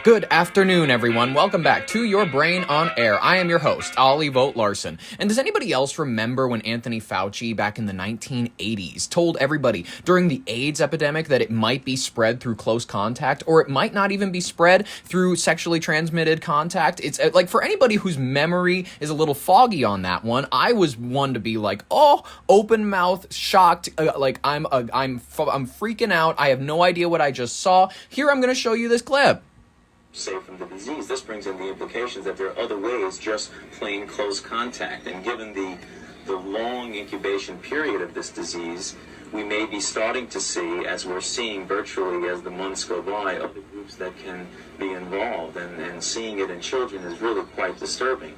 Good afternoon, everyone. Welcome back to Your Brain on Air. I am your host, Ollie Vogt Larson. And does anybody else remember when Anthony Fauci, back in the 1980s, told everybody during the AIDS epidemic that it might be spread through close contact, or it might not even be spread through sexually transmitted contact? It's like, for anybody whose memory is a little foggy on that one, I was one to be like, oh, open mouth, shocked, like I'm freaking out. I have no idea what I just saw. Here, I'm going to show you this clip. Safe from the disease. This brings in the implications that there are other ways, just plain close contact. And given the long incubation period of this disease, we may be starting to see, as we're seeing virtually as the months go by, other groups that can be involved. And seeing it in children is really quite disturbing.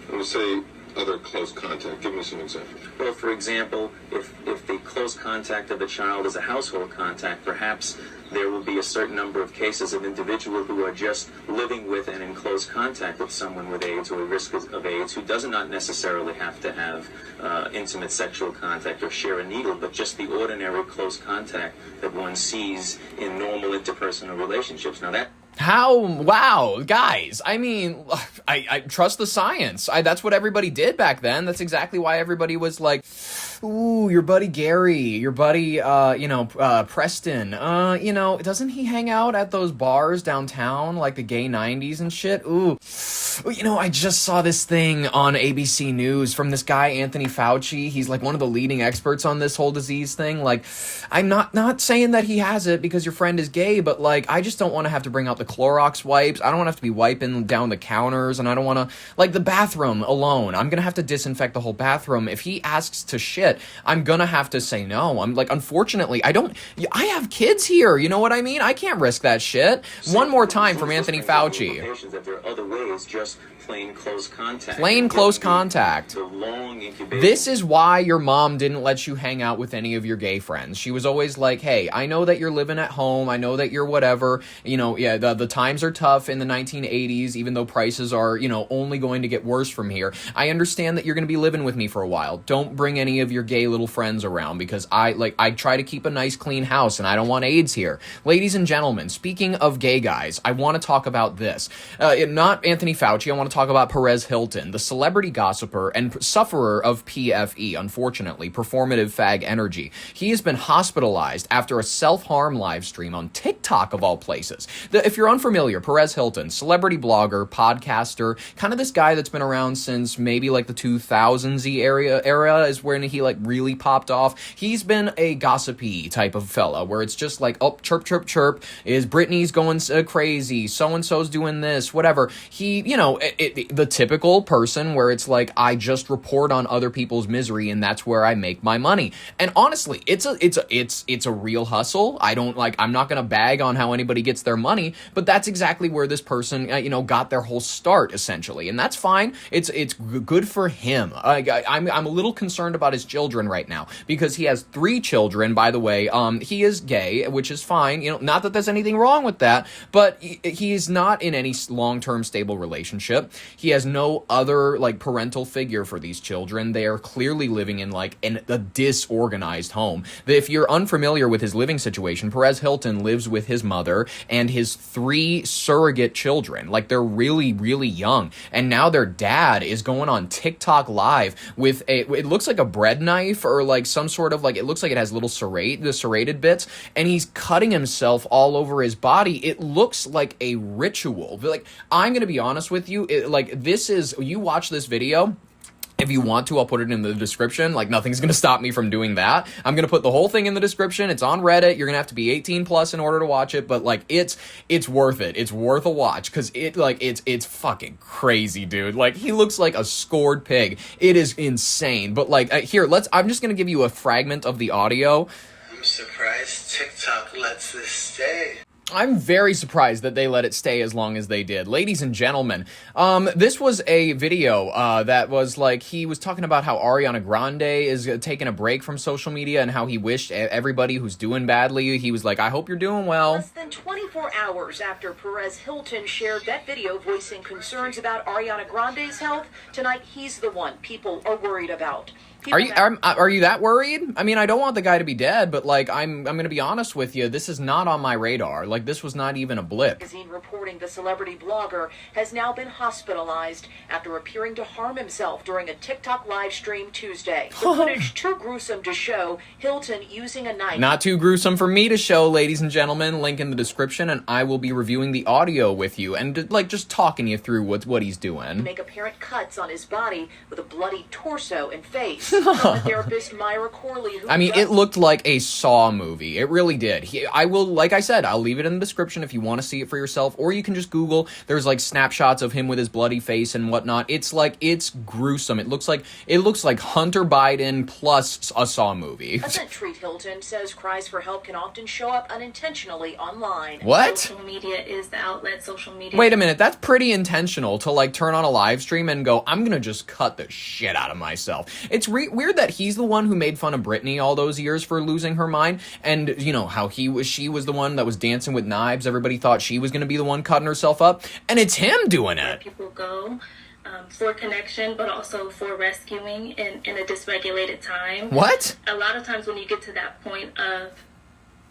When you say other close contact, give me some examples. Well, for example, if the close contact of a child is a household contact, perhaps there will be a certain number of cases of individuals who are just living with and in close contact with someone with AIDS or a risk of AIDS, who does not necessarily have to have intimate sexual contact or share a needle, but just the ordinary close contact that one sees in normal interpersonal relationships. Now Wow, guys, I mean, I trust the science. That's what everybody did back then. That's exactly why everybody was like, ooh, your buddy Gary, your buddy, Preston, doesn't he hang out at those bars downtown, like the gay 90s and shit? Ooh, I just saw this thing on ABC News from this guy, Anthony Fauci. He's like one of the leading experts on this whole disease thing. Like, I'm not saying that he has it because your friend is gay, but like, I just don't want to have to bring out the Clorox wipes. I don't want to have to be wiping down the counters, and I don't want to, like, the bathroom alone. I'm going to have to disinfect the whole bathroom. If he asks to shit, I'm going to have to say no. I'm like, unfortunately, I have kids here. You know what I mean? I can't risk that shit. One more time from Anthony Fauci. That there are other ways, just plain close contact. Plain close contact. The long incubation. This is why your mom didn't let you hang out with any of your gay friends. She was always like, hey, I know that you're living at home. I know that you're whatever. The times are tough in the 1980s, even though prices are, only going to get worse from here. I understand that you're going to be living with me for a while. Don't bring any of your gay little friends around because I try to keep a nice, clean house and I don't want AIDS here. Ladies and gentlemen, speaking of gay guys, I want to talk about this. Not Anthony Fauci. I want to talk about Perez Hilton, the celebrity gossiper and sufferer of PFE, unfortunately, performative fag energy. He has been hospitalized after a self-harm live stream on TikTok, of all places. If you're unfamiliar, Perez Hilton, celebrity blogger, podcaster, kind of this guy that's been around since maybe like the 2000s era is when he like really popped off. He's been a gossipy type of fella where it's just like, oh, chirp, chirp, chirp, is Britney's going crazy, so-and-so's doing this, whatever. He, the typical person where it's like, I just report on other people's misery and that's where I make my money. And honestly, it's a real hustle. I'm not going to bag on how anybody gets their money, but that's exactly where this person, got their whole start, essentially. And that's fine. It's good for him. I'm a little concerned about his children right now because he has 3 children, by the way. He is gay, which is fine. Not that there's anything wrong with that, but he is not in any long-term stable relationship. He has no other, parental figure for these children. They are clearly living in, a disorganized home. If you're unfamiliar with his living situation, Perez Hilton lives with his mother and his 3 surrogate children. They're really, really young. And now their dad is going on TikTok live with it looks like a bread knife or some sort of it looks like it has little the serrated bits, and he's cutting himself all over his body. It looks like a ritual. I'm going to be honest with you. You watch this video. If you want to, I'll put it in the description. Nothing's going to stop me from doing that. I'm going to put the whole thing in the description. It's on Reddit. You're going to have to be 18 plus in order to watch it, but it's worth it. It's worth a watch because it's fucking crazy, dude. He looks like a scored pig. It is insane. But I'm just going to give you a fragment of the audio. I'm surprised TikTok lets this stay. I'm very surprised that they let it stay as long as they did. Ladies and gentlemen, this was a video that was he was talking about how Ariana Grande is taking a break from social media and how he wished everybody who's doing badly, he was like, I hope you're doing well. Less than 24 hours after Perez Hilton shared that video voicing concerns about Ariana Grande's health, tonight he's the one people are worried about. Are you that worried? I mean, I don't want the guy to be dead, but like I'm going to be honest with you. This is not on my radar. Like this was not even a blip. Magazine reporting the celebrity blogger has now been hospitalized after appearing to harm himself during a TikTok live stream Tuesday. The footage too gruesome to show. Hilton using a knife. Not too gruesome for me to show, ladies and gentlemen. Link in the description, and I will be reviewing the audio with you and like just talking you through what he's doing. Make apparent cuts on his body with a bloody torso and face. The therapist Myra Corley. I mean, it looked like a Saw movie. It really did. I will, like I said, I'll leave it in the description if you want to see it for yourself, or you can just Google. There's like snapshots of him with his bloody face and whatnot. It's gruesome. It looks like Hunter Biden plus a Saw movie. A Treat Hilton says cries for help can often show up unintentionally online. What? Social media is the outlet. Social media. Wait a minute, that's pretty intentional to like turn on a live stream and go, I'm gonna just cut the shit out of myself. It's weird that he's the one who made fun of Britney all those years for losing her mind, and you know how she was the one that was dancing with knives. Everybody thought she was gonna be the one cutting herself up, and it's him doing it. People go for connection, but also for rescuing in a dysregulated time. What? A lot of times when you get to that point of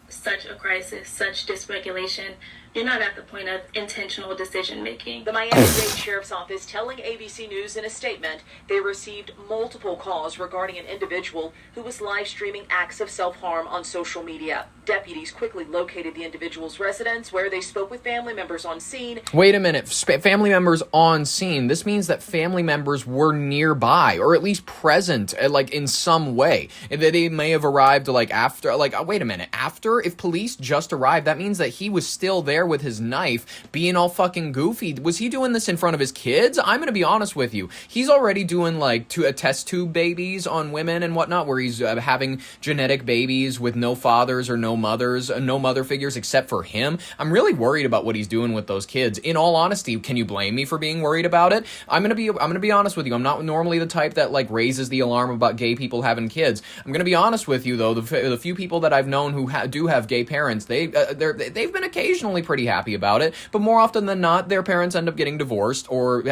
such a crisis, such dysregulation, you're not at the point of intentional decision making. The Miami-Dade Sheriff's Office telling ABC News in a statement they received multiple calls regarding an individual who was live streaming acts of self-harm on social media. Deputies quickly located the individual's residence where they spoke with family members on scene. Wait a minute, family members on scene. This means that family members were nearby, or at least present, like in some way. They may have arrived like after, wait a minute, after? If police just arrived, that means that he was still there with his knife, being all fucking goofy. Was he doing this in front of his kids? I'm gonna be honest with you. He's already doing like test tube babies on women and whatnot, where he's having genetic babies with no fathers or no mothers, no mother figures except for him. I'm really worried about what he's doing with those kids. In all honesty, can you blame me for being worried about it? I'm gonna be honest with you. I'm not normally the type that like raises the alarm about gay people having kids. I'm gonna be honest with you though. The few people that I've known who do have gay parents, they've been occasionally pretty happy about it, but more often than not, their parents end up getting divorced or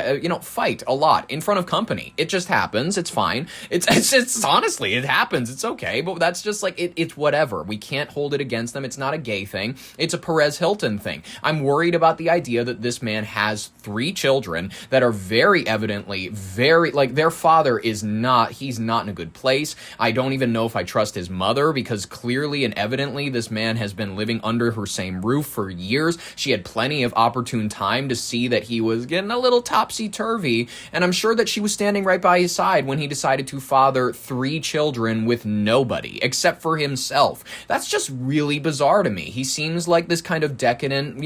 fight a lot in front of company. It just happens. It's fine. It's honestly, it happens. It's okay, but that's just like it's whatever. We can't hold it against them. It's not a gay thing. It's a Perez Hilton thing. I'm worried about the idea that this man has 3 children that are very evidently their father is not. He's not in a good place. I don't even know if I trust his mother, because clearly and evidently this man has been living under her same roof for years. She had plenty of opportune time to see that he was getting a little topsy-turvy, and I'm sure that she was standing right by his side when he decided to father 3 children with nobody except for himself. That's just really bizarre to me. He seems like this kind of decadent,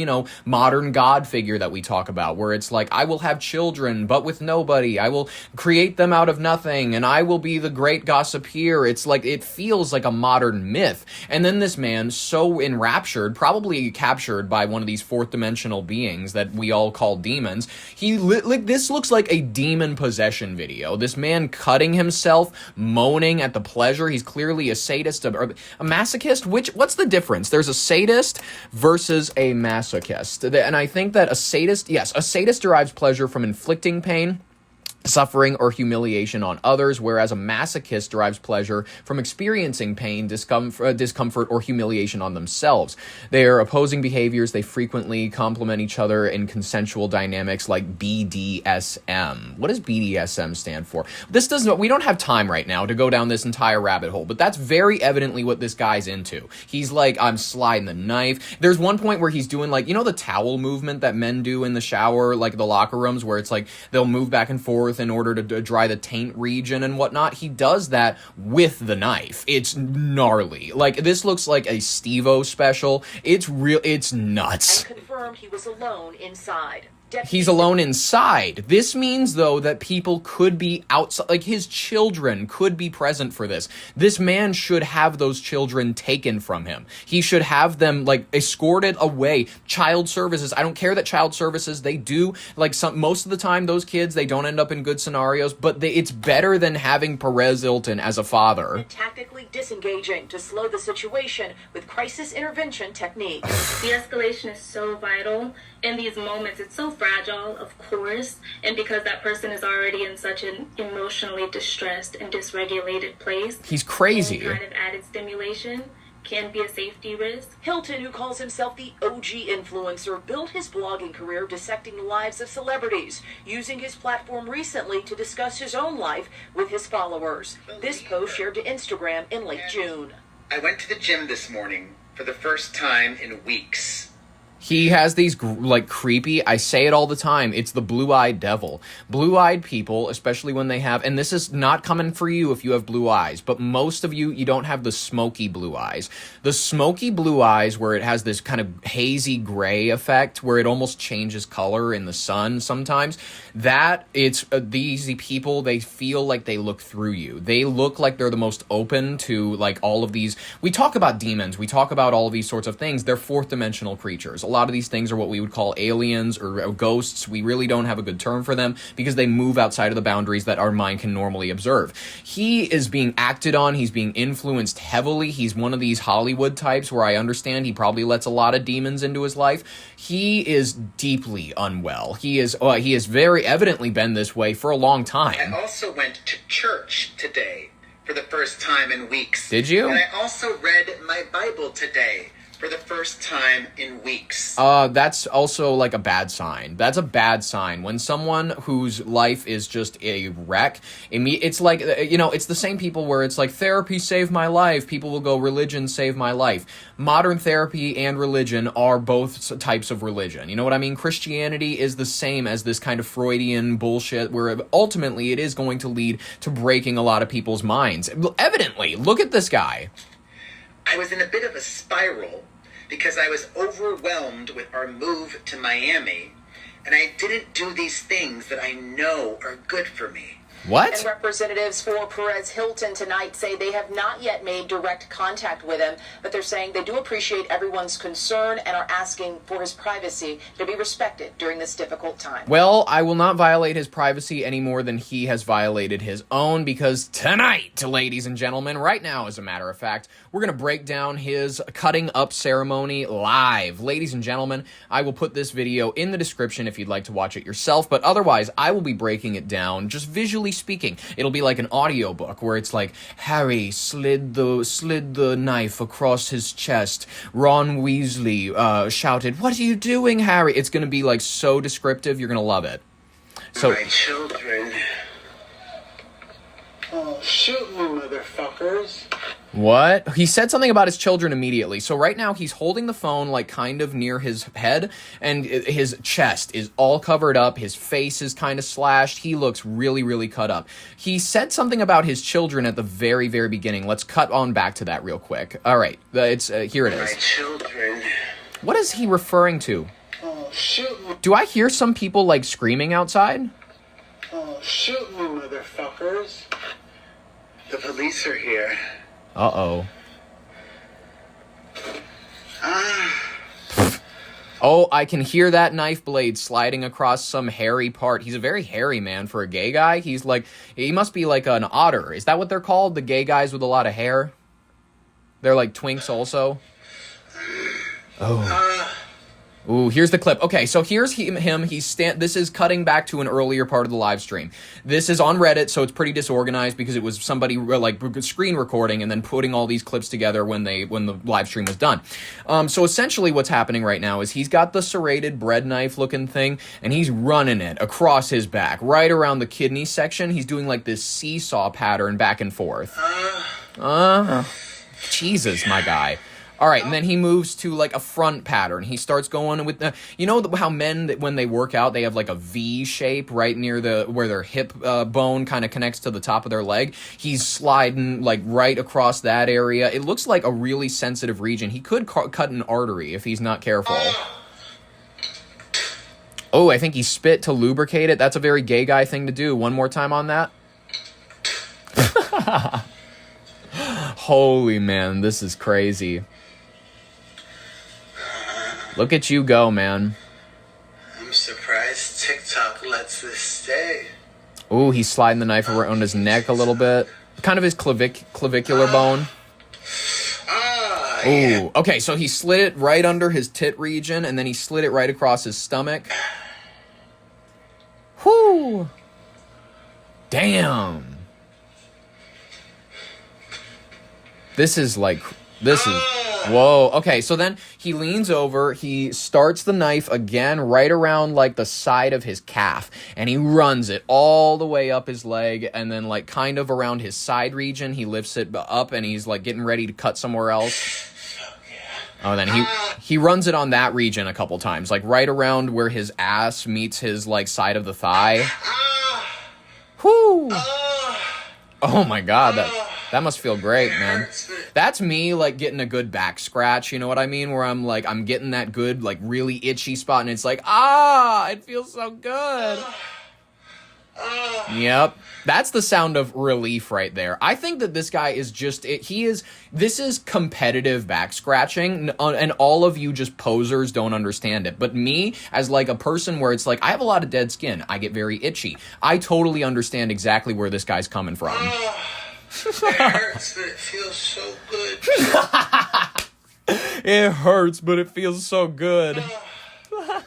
modern god figure that we talk about, where it's like, I will have children but with nobody. I will create them out of nothing, and I will be the great gossipier. It's like, it feels like a modern myth. And then this man, so enraptured, probably captured by one of these 4th dimensional beings that we all call demons. This looks like a demon possession video. This man cutting himself, moaning at the pleasure. He's clearly a sadist, a masochist. What's the difference? There's a sadist versus a masochist. And I think that a sadist derives pleasure from inflicting pain, suffering, or humiliation on others, whereas a masochist derives pleasure from experiencing pain, discomfort, or humiliation on themselves. They are opposing behaviors. They frequently complement each other in consensual dynamics like BDSM. What does BDSM stand for? We don't have time right now to go down this entire rabbit hole, but that's very evidently what this guy's into. He's like, I'm sliding the knife. There's one point where he's doing like, the towel movement that men do in the shower, like the locker rooms, where it's like they'll move back and forth in order to dry the taint region and whatnot. He does that with the knife. It's gnarly. Like, this looks like a Steve-O special. It's nuts. And confirmed he was alone inside. He's alone inside. This means, though, that people could be outside, like his children could be present for this. This man should have those children taken from him. He should have them, like, escorted away. Child services. I don't care that child services, they do, like, most of the time, those kids, they don't end up in good scenarios, but it's better than having Perez Hilton as a father. Tactically disengaging to slow the situation with crisis intervention techniques. De-escalation is so vital in these moments. It's so fragile, of course, and because that person is already in such an emotionally distressed and dysregulated place. He's crazy. Any kind of added stimulation can be a safety risk. Hilton, who calls himself the OG influencer, built his blogging career dissecting the lives of celebrities, using his platform recently to discuss his own life with his followers. This post shared to Instagram in late June. I went to the gym this morning for the first time in weeks. He has these, like, creepy, I say it all the time, it's the blue-eyed devil. Blue-eyed people, especially when they have, and this is not coming for you if you have blue eyes, but most of you don't have the smoky blue eyes. The smoky blue eyes, where it has this kind of hazy gray effect, where it almost changes color in the sun sometimes, these people, they feel like they look through you. They look like they're the most open to, like, all of these. We talk about demons, we talk about all of these sorts of things. They're fourth-dimensional creatures. A lot of these things are what we would call aliens or ghosts. We really don't have a good term for them because they move outside of the boundaries that our mind can normally observe. He is being acted on. He's being influenced heavily. He's one of these Hollywood types where I understand he probably lets a lot of demons into his life. He is deeply unwell. He has very evidently been this way for a long time. I also went to church today for the first time in weeks. Did you? And I also read my Bible today for the first time in weeks. That's also like a bad sign. That's a bad sign. When someone whose life is just a wreck, it's like, it's the same people where it's like, therapy saved my life. People will go, religion saved my life. Modern therapy and religion are both types of religion. You know what I mean? Christianity is the same as this kind of Freudian bullshit where ultimately it is going to lead to breaking a lot of people's minds. Evidently, look at this guy. I was in a bit of a spiral because I was overwhelmed with our move to Miami, and I didn't do these things that I know are good for me. What? And representatives for Perez Hilton tonight say they have not yet made direct contact with him, but they're saying they do appreciate everyone's concern and are asking for his privacy to be respected during this difficult time. Well, I will not violate his privacy any more than he has violated his own, because tonight, ladies and gentlemen, right now, as a matter of fact, we're going to break down his cutting up ceremony live. Ladies and gentlemen, I will put this video in the description if you'd like to watch it yourself, but otherwise, I will be breaking it down just visually speaking. It'll be like an audiobook where it's like, Harry slid the knife across his chest. Ron Weasley shouted, "What are you doing, Harry?" It's going to be like so descriptive. You're going to love it. So, My children. Oh, shoot me, motherfuckers. what? He said something about his children immediately. So right now he's holding the phone like kind of near his head, and his chest is all covered up. His face is kind of slashed. He looks really, really cut up. He said something about his children at the very, very beginning. Let's cut on back to that real quick. All right, here it My is. children. What is he referring to? Oh, shoot me. Do I hear some people like screaming outside? Oh, shoot me, motherfuckers. The police are here. Uh-oh. Ah. Oh, I can hear that knife blade sliding across some hairy part. He's a very hairy man for a gay guy. He must be like an otter. Is that what they're called? The gay guys with a lot of hair? They're like twinks also? Oh. Ooh, here's the clip. Okay, so here's him. This is cutting back to an earlier part of the live stream. This is on Reddit, so it's pretty disorganized because it was somebody like screen recording and then putting all these clips together when the live stream was done. So essentially what's happening right now is he's got the serrated bread knife looking thing and he's running it across his back, right around the kidney section. He's doing like this seesaw pattern back and forth. Jesus, my guy. All right, and then he moves to like a front pattern. He starts going with how men, when they work out, they have like a V shape right near where their hip bone kind of connects to the top of their leg. He's sliding like right across that area. It looks like a really sensitive region. He could cut an artery if he's not careful. Oh, I think he spit to lubricate it. That's a very gay guy thing to do. One more time on that. Holy man, this is crazy. Look at you go, man. I'm surprised TikTok lets this stay. Ooh, he's sliding the knife around his neck a little bit. Kind of his clavicular bone. Ah, Ooh, yeah. okay, so he slid it right under his tit region, and then he slid it right across his stomach. Whoo! Damn. This is whoa. Okay, so then he leans over, he starts the knife again right around like the side of his calf, and he runs it all the way up his leg, and then like kind of around his side region, he lifts it up, and he's like getting ready to cut somewhere else. Oh, then he runs it on that region a couple times, like right around where his ass meets his like side of the thigh. Whoo! Oh my god, that must feel great, man. That's me, like, getting a good back scratch, you know what I mean? Where I'm, like, I'm getting that good, like, really itchy spot, and it's like, it feels so good. Yep. That's the sound of relief right there. I think that this guy is this is competitive back scratching, and all of you just posers don't understand it. But me, as, like, a person where it's like, I have a lot of dead skin, I get very itchy, I totally understand exactly where this guy's coming from. It hurts, but it feels so good. It hurts, but it feels so good. It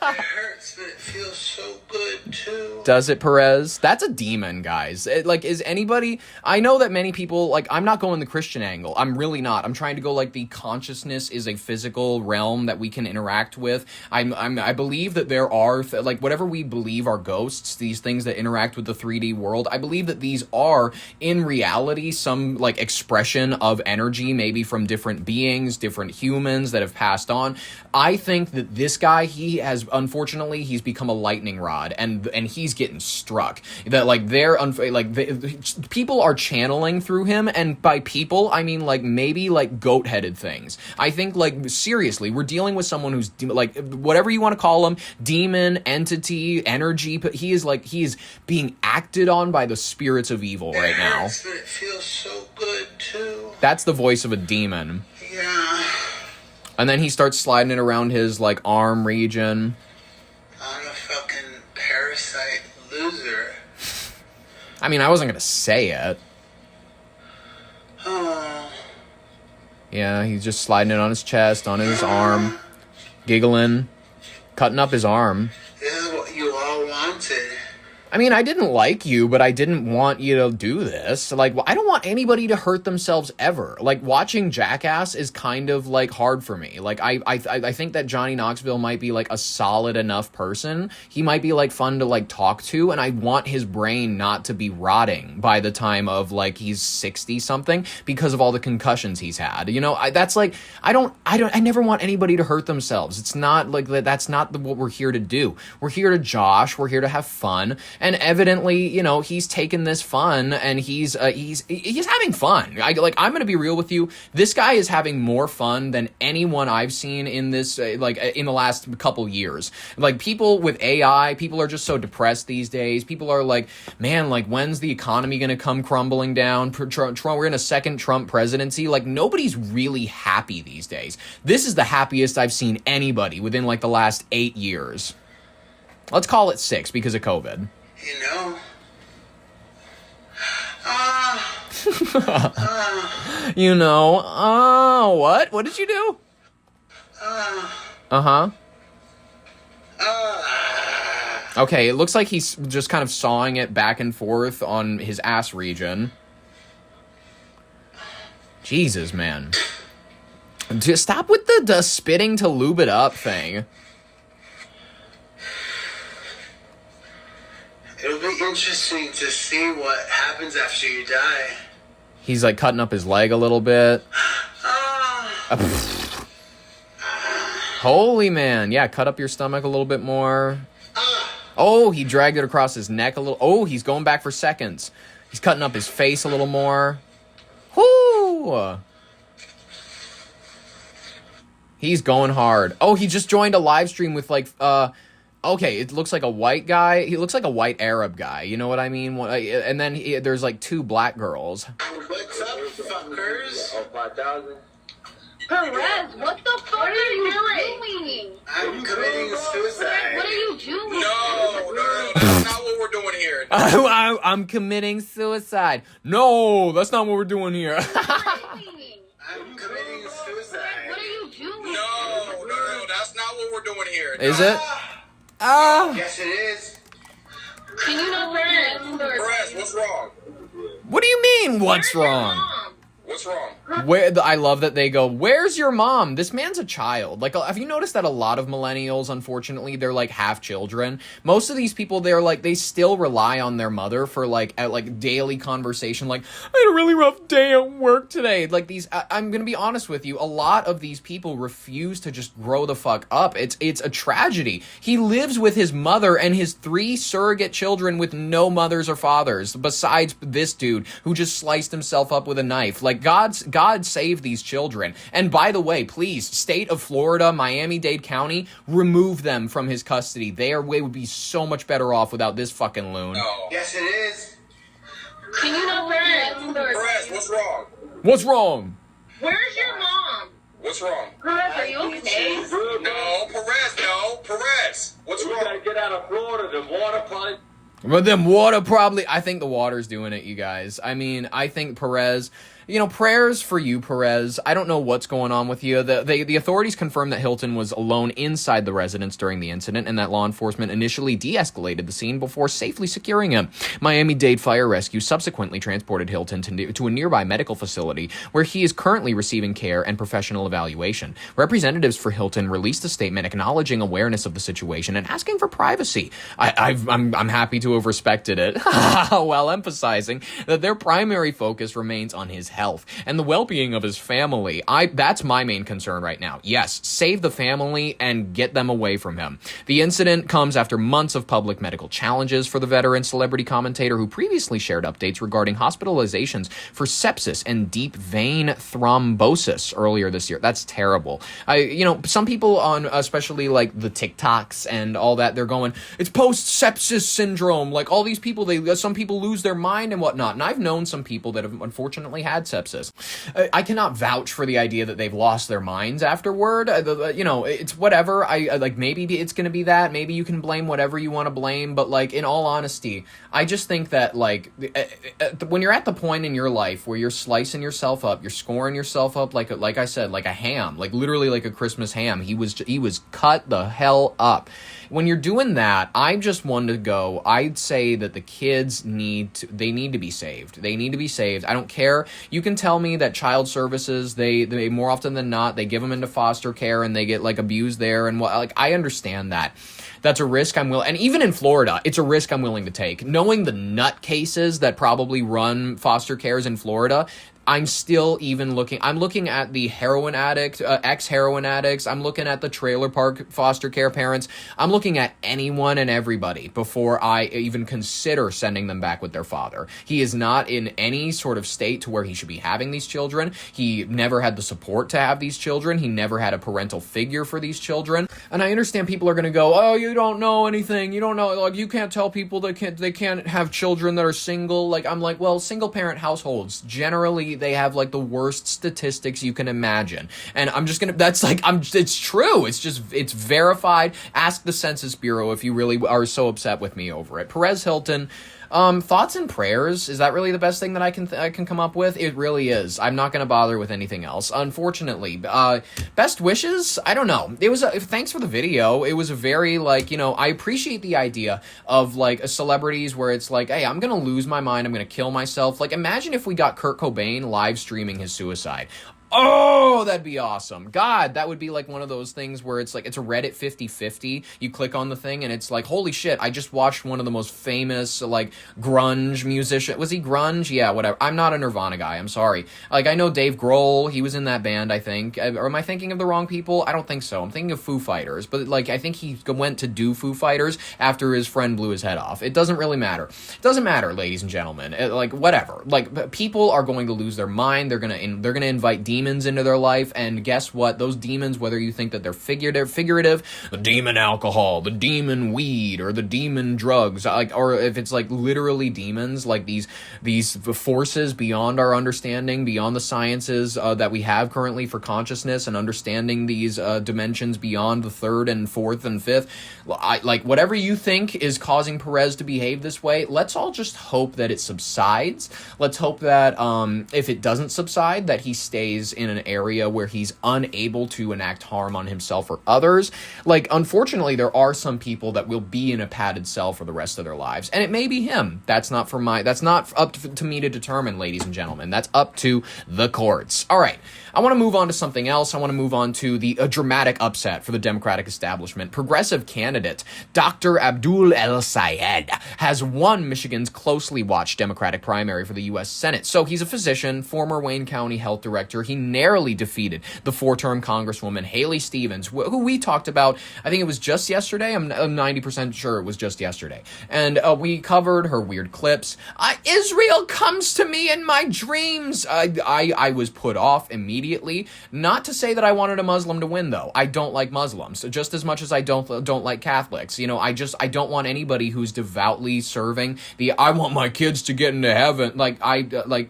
hurts, but it feels so good, too. Does it, Perez? That's a demon, guys. Is anybody... I know that many people... Like, I'm not going the Christian angle. I'm really not. I'm trying to go, like, the consciousness is a physical realm that we can interact with. I believe that there are... whatever we believe are ghosts, these things that interact with the 3D world, I believe that these are, in reality, some, like, expression of energy, maybe from different beings, different humans that have passed on. I think that this guy, he has... Unfortunately, he's become a lightning rod, and he's getting struck. That people are channeling through him, and by people I mean like maybe like goat-headed things. I think like seriously, we're dealing with someone who's like whatever you want to call him, demon, entity, energy, but he is being acted on by the spirits of evil right now. It feels so good too. That's the voice of a demon. Yeah. And then he starts sliding it around his like arm region. I'm a fucking parasite loser. I mean, I wasn't gonna say it. Oh. Yeah, he's just sliding it on his chest, on his arm, giggling, cutting up his arm. This is what you all wanted. I mean, I didn't like you, but I didn't want you to do this. Like, I don't want anybody to hurt themselves ever. Like, watching Jackass is kind of, like, hard for me. Like, I think that Johnny Knoxville might be, like, a solid enough person. He might be, like, fun to, like, talk to, and I want his brain not to be rotting by the time of, like, he's 60-something because of all the concussions he's had. You know, that's, like, I never want anybody to hurt themselves. It's not, like, that's not what we're here to do. We're here to josh. We're here to have fun. And evidently, you know, he's taken this fun, and he's having fun. I'm gonna be real with you. This guy is having more fun than anyone I've seen in this, in the last couple years. Like, people with AI, people are just so depressed these days. People are like, man, like, when's the economy gonna come crumbling down? Trump, we're in a second Trump presidency. Like, nobody's really happy these days. This is the happiest I've seen anybody within, like, the last 8 years. Let's call it 6 because of COVID. You know? You know? What? What did you do? Okay, it looks like he's just kind of sawing it back and forth on his ass region. Jesus, man. Just stop with the spitting to lube it up thing. It'll be interesting to see what happens after you die. He's like cutting up his leg a little bit. Holy man. Yeah, cut up your stomach a little bit more. Oh, he dragged it across his neck a little. Oh, he's going back for seconds. He's cutting up his face a little more. Whoo! He's going hard. Oh, he just joined a live stream with like, okay, it looks like a white guy. He looks like a white Arab guy. You know what I mean? And then there's like 2 black girls. What's up, fuckers? Oh, 5,000. Perez, what the fuck are you doing? I'm committing suicide. What are you doing? No, that's not what we're doing here. I'm committing suicide. No, that's not what we're doing here. I'm committing suicide. What are you doing? No, that's not what we're doing here. Is it? Yes, it is. Can you know Perez? Perez, what's wrong? What do you mean, what's Where's your wrong? mom? What's wrong? I love that they go, where's your mom? This man's a child. Like, have you noticed that a lot of millennials, unfortunately, they're like half children? Most of these people, they're like, they still rely on their mother for like, daily conversation. Like, I had a really rough day at work today. Like I'm gonna be honest with you, a lot of these people refuse to just grow the fuck up. It's a tragedy. He lives with his mother and his 3 surrogate children with no mothers or fathers, besides this dude who just sliced himself up with a knife. Like, God save these children. And by the way, please, state of Florida, Miami-Dade County, remove them from his custody. They would be so much better off without this fucking loon. No. Yes, it is. Can you know Perez? Perez, what's wrong? What's wrong? Where's your mom? What's wrong? Perez, are you okay? No, Perez, no. Perez, what's wrong? We gotta get out of Florida. The water probably. But then water probably, I think the water's doing it, you guys. I mean, I think Perez, prayers for you, Perez. I don't know what's going on with you. The authorities confirmed that Hilton was alone inside the residence during the incident and that law enforcement initially de-escalated the scene before safely securing him. Miami-Dade Fire Rescue subsequently transported Hilton to a nearby medical facility where he is currently receiving care and professional evaluation. Representatives for Hilton released a statement acknowledging awareness of the situation and asking for privacy. I'm happy to have respected it, while emphasizing that their primary focus remains on his health and the well-being of his family. That's my main concern right now. Yes, save the family and get them away from him. The incident comes after months of public medical challenges for the veteran celebrity commentator who previously shared updates regarding hospitalizations for sepsis and deep vein thrombosis earlier this year. That's terrible. Some people on, especially like the TikToks and all that, they're going, it's post-sepsis syndrome. Like, all these people, some people lose their mind and whatnot. And I've known some people that have unfortunately had sepsis. I cannot vouch for the idea that they've lost their minds afterward. It's whatever. Maybe it's going to be that. Maybe you can blame whatever you want to blame. But like, in all honesty, I just think that like, when you're at the point in your life where you're slicing yourself up, you're scoring yourself up like I said, like a ham, like literally like a Christmas ham. He was cut the hell up. When you're doing that, I just want to go, I'd say that the kids need to be saved. They need to be saved. I don't care. You can tell me that child services, they more often than not, they give them into foster care and they get like abused there and what, like, I understand that. That's a risk I'm willing, and even in Florida, it's a risk I'm willing to take. Knowing the nut cases that probably run foster cares in Florida, I'm still even looking. I'm looking at the heroin addict, ex-heroin addicts. I'm looking at the trailer park foster care parents. I'm looking at anyone and everybody before I even consider sending them back with their father. He is not in any sort of state to where he should be having these children. He never had the support to have these children. He never had a parental figure for these children. And I understand people are going to go, oh, you don't know anything. You don't know. Like, you can't tell people they can't have children that are single. Like, I'm like, well, single parent households generally, they have like the worst statistics you can imagine. And I'm just gonna, it's true. It's verified. Ask the Census Bureau if you really are so upset with me over it. Perez Hilton, thoughts and prayers. Is that really the best thing that I can come up with? It really is. I'm not going to bother with anything else, unfortunately. Best wishes? I don't know. Thanks for the video. It was a very, I appreciate the idea of, celebrities where it's like, hey, I'm going to lose my mind. I'm going to kill myself. Like, imagine if we got Kurt Cobain live streaming his suicide. Oh, that'd be awesome. God, that would be like one of those things where it's like, it's a Reddit 50-50. You click on the thing and it's like, holy shit, I just watched one of the most famous, grunge musician. Was he grunge? Yeah, whatever. I'm not a Nirvana guy. I'm sorry. I know Dave Grohl. He was in that band, I think. Or am I thinking of the wrong people? I don't think so. I'm thinking of Foo Fighters. But, I think he went to do Foo Fighters after his friend blew his head off. It doesn't really matter. It doesn't matter, ladies and gentlemen. Whatever. People are going to lose their mind. They're gonna invite demons into their life, and guess what? Those demons, whether you think that they're figurative, the demon alcohol, the demon weed, or the demon drugs, or if it's literally demons, these forces beyond our understanding, beyond the sciences that we have currently for consciousness and understanding these dimensions beyond the third and fourth and fifth, whatever you think is causing Perez to behave this way, let's all just hope that it subsides. Let's hope that if it doesn't subside, that he stays stays in an area where he's unable to enact harm on himself or others. Like, unfortunately, there are some people that will be in a padded cell for the rest of their lives, and it may be him. That's not up to me to determine, ladies and gentlemen. That's up to the courts. All right. I want to move on to something else. I want to move on to a dramatic upset for the Democratic establishment. Progressive candidate Dr. Abdul El-Sayed has won Michigan's closely watched Democratic primary for the U.S. Senate. So he's a physician, former Wayne County health director. He narrowly defeated the four-term Congresswoman Haley Stevens, who we talked about, I think it was just yesterday. I'm 90% sure it was just yesterday. And we covered her weird clips. Israel comes to me in my dreams. I was put off immediately. Not to say that I wanted a Muslim to win, though. I don't like Muslims just as much as I don't like Catholics. You know, I don't want anybody who's devoutly serving I want my kids to get into heaven. Like,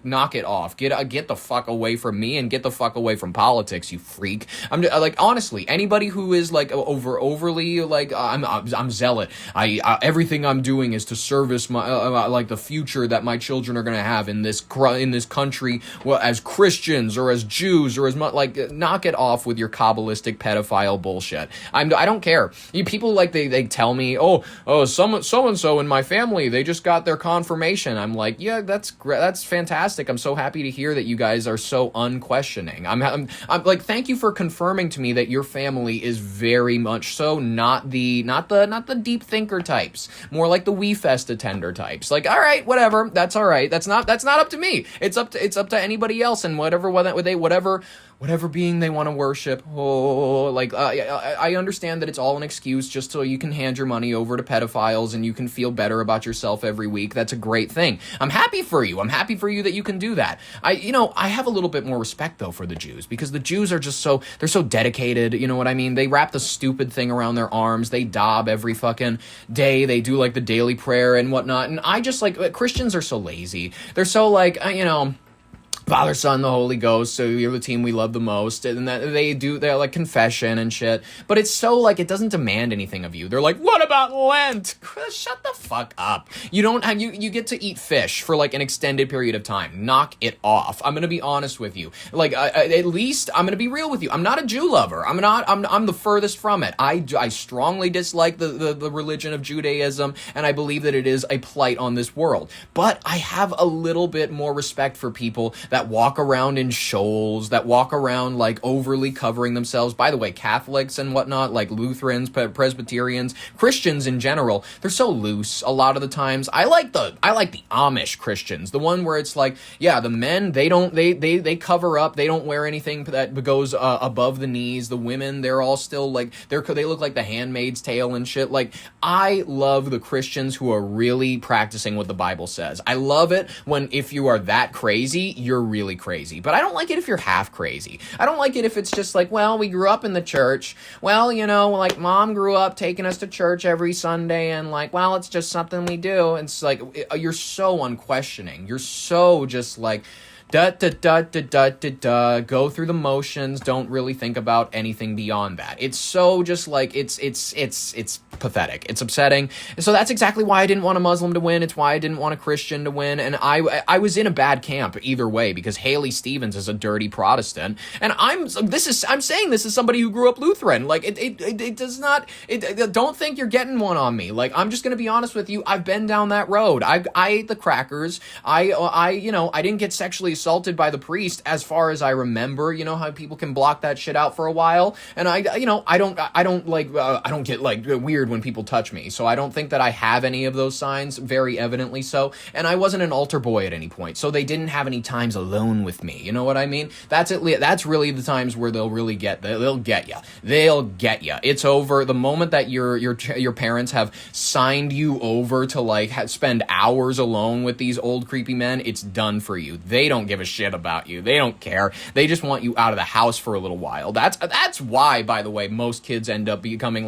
knock it off. Get the fuck away from me and get the fuck away from politics, you freak. I'm like, honestly, anybody who is like overly like I'm zealot. Everything I'm doing is to service my like the future that my children are gonna have in this country, well, as Christians or as Jews or as much, like, knock it off with your Kabbalistic pedophile bullshit. I don't care. People like they tell me, oh, so and so in my family, they just got their confirmation. I'm like, yeah, that's fantastic. I'm so happy to hear that you guys are so unquestioning. I'm like, thank you for confirming to me that your family is very much so not the deep thinker types, more like the WeFest attender types. Like, all right, whatever, that's all right. That's not up to me. It's up to anybody else and whatever being they want to worship. I understand that it's all an excuse just so you can hand your money over to pedophiles and you can feel better about yourself every week. That's a great thing. I'm happy for you. I'm happy for you that you can do that. I have a little bit more respect, though, for the Jews, because the Jews are just they're so dedicated. You know what I mean? They wrap the stupid thing around their arms. They daub every fucking day. They do like the daily prayer and whatnot. And I just Christians are so lazy. They're so Father, Son, the Holy Ghost, so you're the team we love the most, and they're like confession and shit, but it's so it doesn't demand anything of you. They're like, what about Lent? Shut the fuck up. You get to eat fish for an extended period of time. Knock it off. I'm gonna be honest with you. At least I'm gonna be real with you. I'm not a Jew lover. I'm the furthest from it. I strongly dislike the religion of Judaism, and I believe that it is a plight on this world. But I have a little bit more respect for people that walk around in shoals, that walk around overly covering themselves. By the way, Catholics and whatnot, like Lutherans, Presbyterians, Christians in general, they're so loose a lot of the times. I like the Amish Christians, the one where it's the men, they cover up, they don't wear anything that goes above the knees. The women, they're all still they look like the Handmaid's Tale and shit. I love the Christians who are really practicing what the Bible says. I love it when, if you are that crazy, you're really crazy. But I don't like it if you're half crazy. I don't like it if it's just we grew up in the church. Well, mom grew up taking us to church every Sunday and it's just something we do. And it's you're so unquestioning. You're so just go through the motions, don't really think about anything beyond that. It's so just it's pathetic. It's upsetting. And so that's exactly why I didn't want a Muslim to win. It's why I didn't want a Christian to win. And I was in a bad camp either way, because Haley Stevens is a dirty Protestant. And I'm saying this as somebody who grew up Lutheran. It does not, don't think you're getting one on me. I'm just going to be honest with you. I've been down that road. I ate the crackers. I didn't get sexually assaulted by the priest as far as I remember. You know how people can block that shit out for a while, and I don't get weird when people touch me, so I don't think that I have any of those signs, very evidently so. And I wasn't an altar boy at any point, so they didn't have any times alone with me. You know what I mean? That's really the times where they'll get you. It's over the moment that your parents have signed you over to spend hours alone with these old creepy men. It's done for you. They don't give a shit about you. They don't care. They just want you out of the house for a little while. That's why, by the way, most kids end up becoming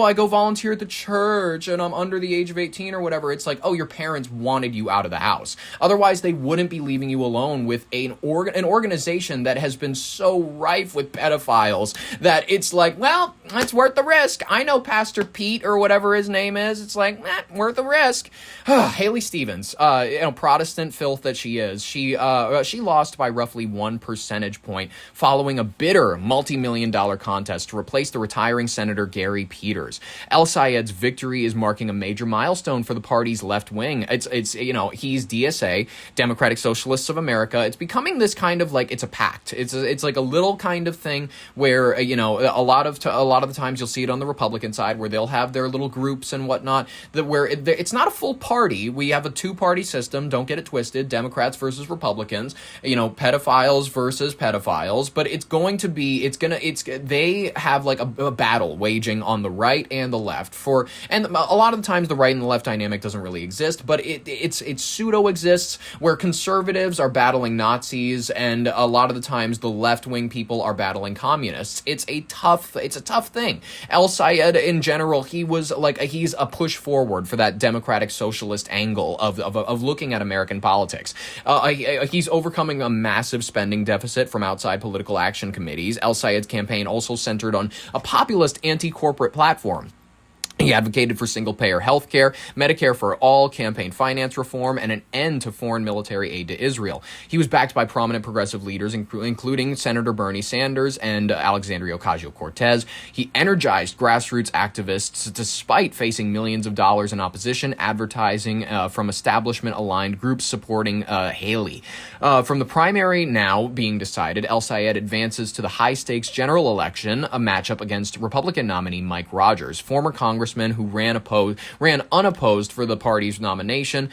I go volunteer at the church and I'm under the age of 18 or whatever. It's like, oh, your parents wanted you out of the house. Otherwise, they wouldn't be leaving you alone with an organization that has been so rife with pedophiles that it's like, well, it's worth the risk. I know Pastor Pete or whatever his name is. It's like, worth the risk. Haley Stevens, Protestant filth that she is. She lost by roughly 1 percentage point following a bitter multi-million-dollar contest to replace the retiring Senator Gary Peters. El-Sayed's victory is marking a major milestone for the party's left wing. It's he's DSA, Democratic Socialists of America. It's becoming this kind of like, it's a pact. It's like a little kind of thing where a lot of the times you'll see it on the Republican side where they'll have their little groups and whatnot it's not a full party. We have a two-party system. Don't get it twisted. Democrats versus Republicans. Pedophiles versus pedophiles. But they have like a battle waging on the right and the left and a lot of the times the right and the left dynamic doesn't really exist, but it pseudo exists where conservatives are battling Nazis and a lot of the times the left-wing people are battling communists. It's a tough thing. El-Sayed in general, he's a push forward for that democratic socialist angle of looking at American politics. He's overcoming a massive spending deficit from outside political action committees. El-Sayed's campaign also centered on a populist anti-corporate platform. He advocated for single-payer health care, Medicare for all, campaign finance reform, and an end to foreign military aid to Israel. He was backed by prominent progressive leaders, including Senator Bernie Sanders and Alexandria Ocasio-Cortez. He energized grassroots activists despite facing millions of dollars in opposition, advertising from establishment-aligned groups supporting Haley. From the primary now being decided, El-Sayed advances to the high-stakes general election, a matchup against Republican nominee Mike Rogers, former congressman who ran unopposed for the party's nomination.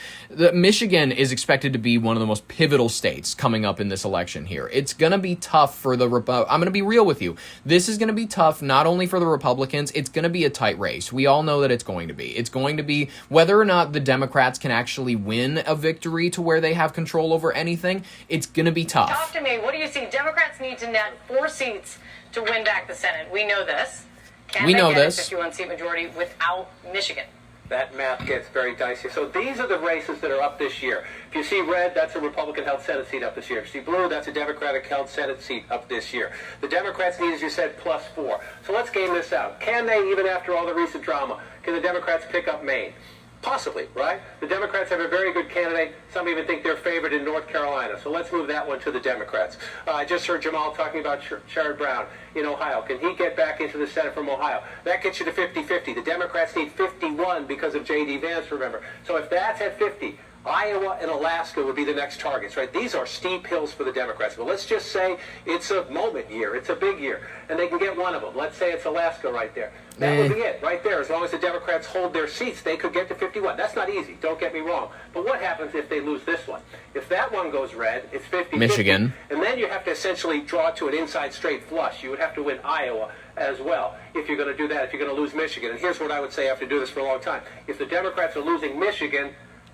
Michigan is expected to be one of the most pivotal states coming up in this election here. It's going to be tough for I'm going to be real with you. This is going to be tough not only for the Republicans, it's going to be a tight race. We all know that it's going to be. It's going to be whether or not the Democrats can actually win a victory to where they have control over anything. It's going to be tough. Talk to me. What do you see? Democrats need to net 4 seats to win back the Senate. We know this. Can they get a 51-seat majority without Michigan? That math gets very dicey. So these are the races that are up this year. If you see red, that's a Republican-held Senate seat up this year. If you see blue, that's a Democratic-held Senate seat up this year. The Democrats need, as you said, +4. So let's game this out. Can they, even after all the recent drama, can the Democrats pick up Maine? Possibly, right? The Democrats have a very good candidate. Some even think they're favored in North Carolina. So let's move that one to the Democrats. I just heard Jamal talking about Sherrod Brown in Ohio. Can he get back into the Senate from Ohio? That gets you to 50-50. The Democrats need 51 because of J.D. Vance, remember. So if that's at 50, Iowa and Alaska would be the next targets, right? These are steep hills for the Democrats. But let's just say it's a moment year. It's a big year. And they can get one of them. Let's say it's Alaska right there. That would be it, right there. As long as the Democrats hold their seats, they could get to 51. That's not easy, don't get me wrong. But what happens if they lose this one? If that one goes red, it's 50-50. Michigan. And then you have to essentially draw to an inside straight flush. You would have to win Iowa as well if you're going to do that, if you're going to lose Michigan. And here's what I would say after doing this for a long time. If the Democrats are losing Michigan,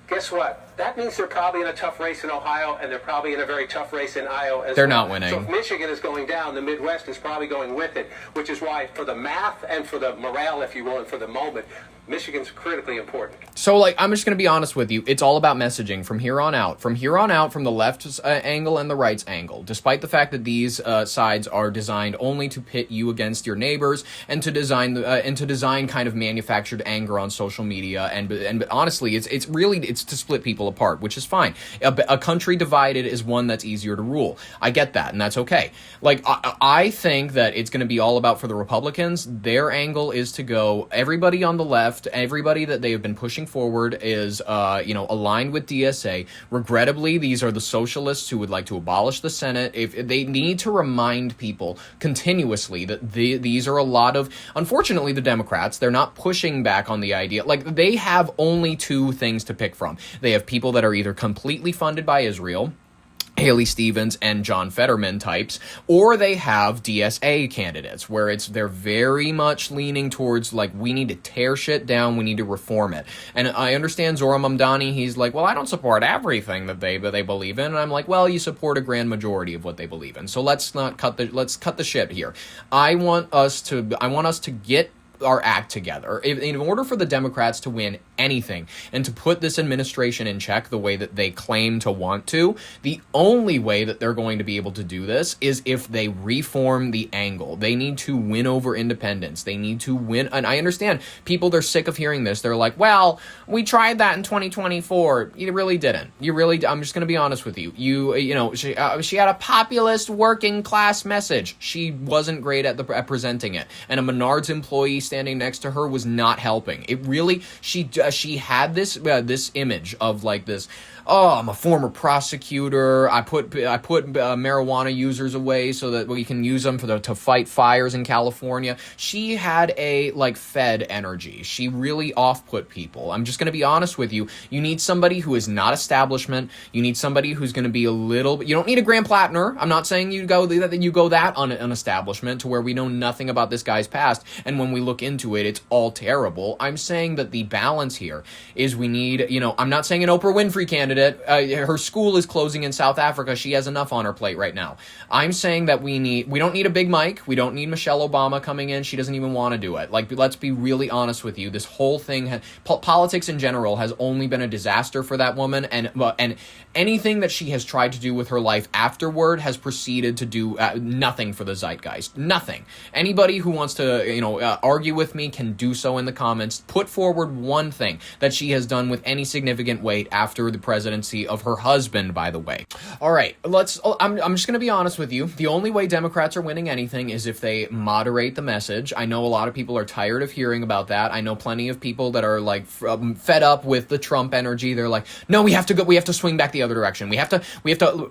guess what? That means they're probably in a tough race in Ohio, and they're probably in a very tough race in Iowa as well. They're not winning. So if Michigan is going down, the Midwest is probably going with it, which is why for the math and for the morale, if you will, and for the moment, Michigan's critically important. So, I'm just going to be honest with you. It's all about messaging from here on out. From here on out, from the left's angle and the right's angle, despite the fact that these sides are designed only to pit you against your neighbors and to design kind of manufactured anger on social media. And honestly, it's to split people apart, which is fine. A country divided is one that's easier to rule. I get that, and that's okay. I think that it's going to be all about, for the Republicans, their angle is to go, everybody on the left, everybody that they have been pushing forward is, aligned with DSA. Regrettably, these are the socialists who would like to abolish the Senate. If they need to remind people continuously that these are a lot of, unfortunately, the Democrats, they're not pushing back on the idea. They have only 2 things to pick from. They have people that are either completely funded by Israel, Haley Stevens and John Fetterman types, or they have DSA candidates where they're very much leaning towards we need to tear shit down, we need to reform it. And I understand Zohar Mamdani, he's like, well, I don't support everything that they believe in. And I'm like, well, you support a grand majority of what they believe in. So let's cut the shit here. I want us to get our act together. In order for the Democrats to win anything and to put this administration in check the way that they claim to want to, the only way that they're going to be able to do this is if they reform the angle. They need to win over independents. They need to win. And I understand people, they're sick of hearing this. They're like, well, we tried that in 2024. You really didn't. I'm just going to be honest with you. She had a populist working class message. She wasn't great at presenting it. And a Menards employee standing next to her was not helping. It really, she had this image of like this, oh, I'm a former prosecutor. I put marijuana users away so that we can use them to fight fires in California. She had a Fed energy. She really off-put people. I'm just going to be honest with you. You need somebody who is not establishment. You need somebody who's going to be a little. You don't need a Graham Plattner. I'm not saying you go that on an establishment to where we know nothing about this guy's past, and when we look into it, it's all terrible. I'm saying that the balance here is we need. I'm not saying an Oprah Winfrey candidate. Her school is closing in South Africa. She has enough on her plate right now. I'm saying that we don't need a Big Mike. We don't need Michelle Obama coming in. She doesn't even want to do it. Let's be really honest with you. This whole thing, politics in general, has only been a disaster for that woman, and anything that she has tried to do with her life afterward has proceeded to do nothing for the zeitgeist. Nothing. Anybody who wants to, argue with me can do so in the comments. Put forward one thing that she has done with any significant weight after the presidency of her husband, by the way. All right, I'm just going to be honest with you. The only way Democrats are winning anything is if they moderate the message. I know a lot of people are tired of hearing about that. I know plenty of people that are fed up with the Trump energy. They're like, no, we have to swing back the other direction. We have to.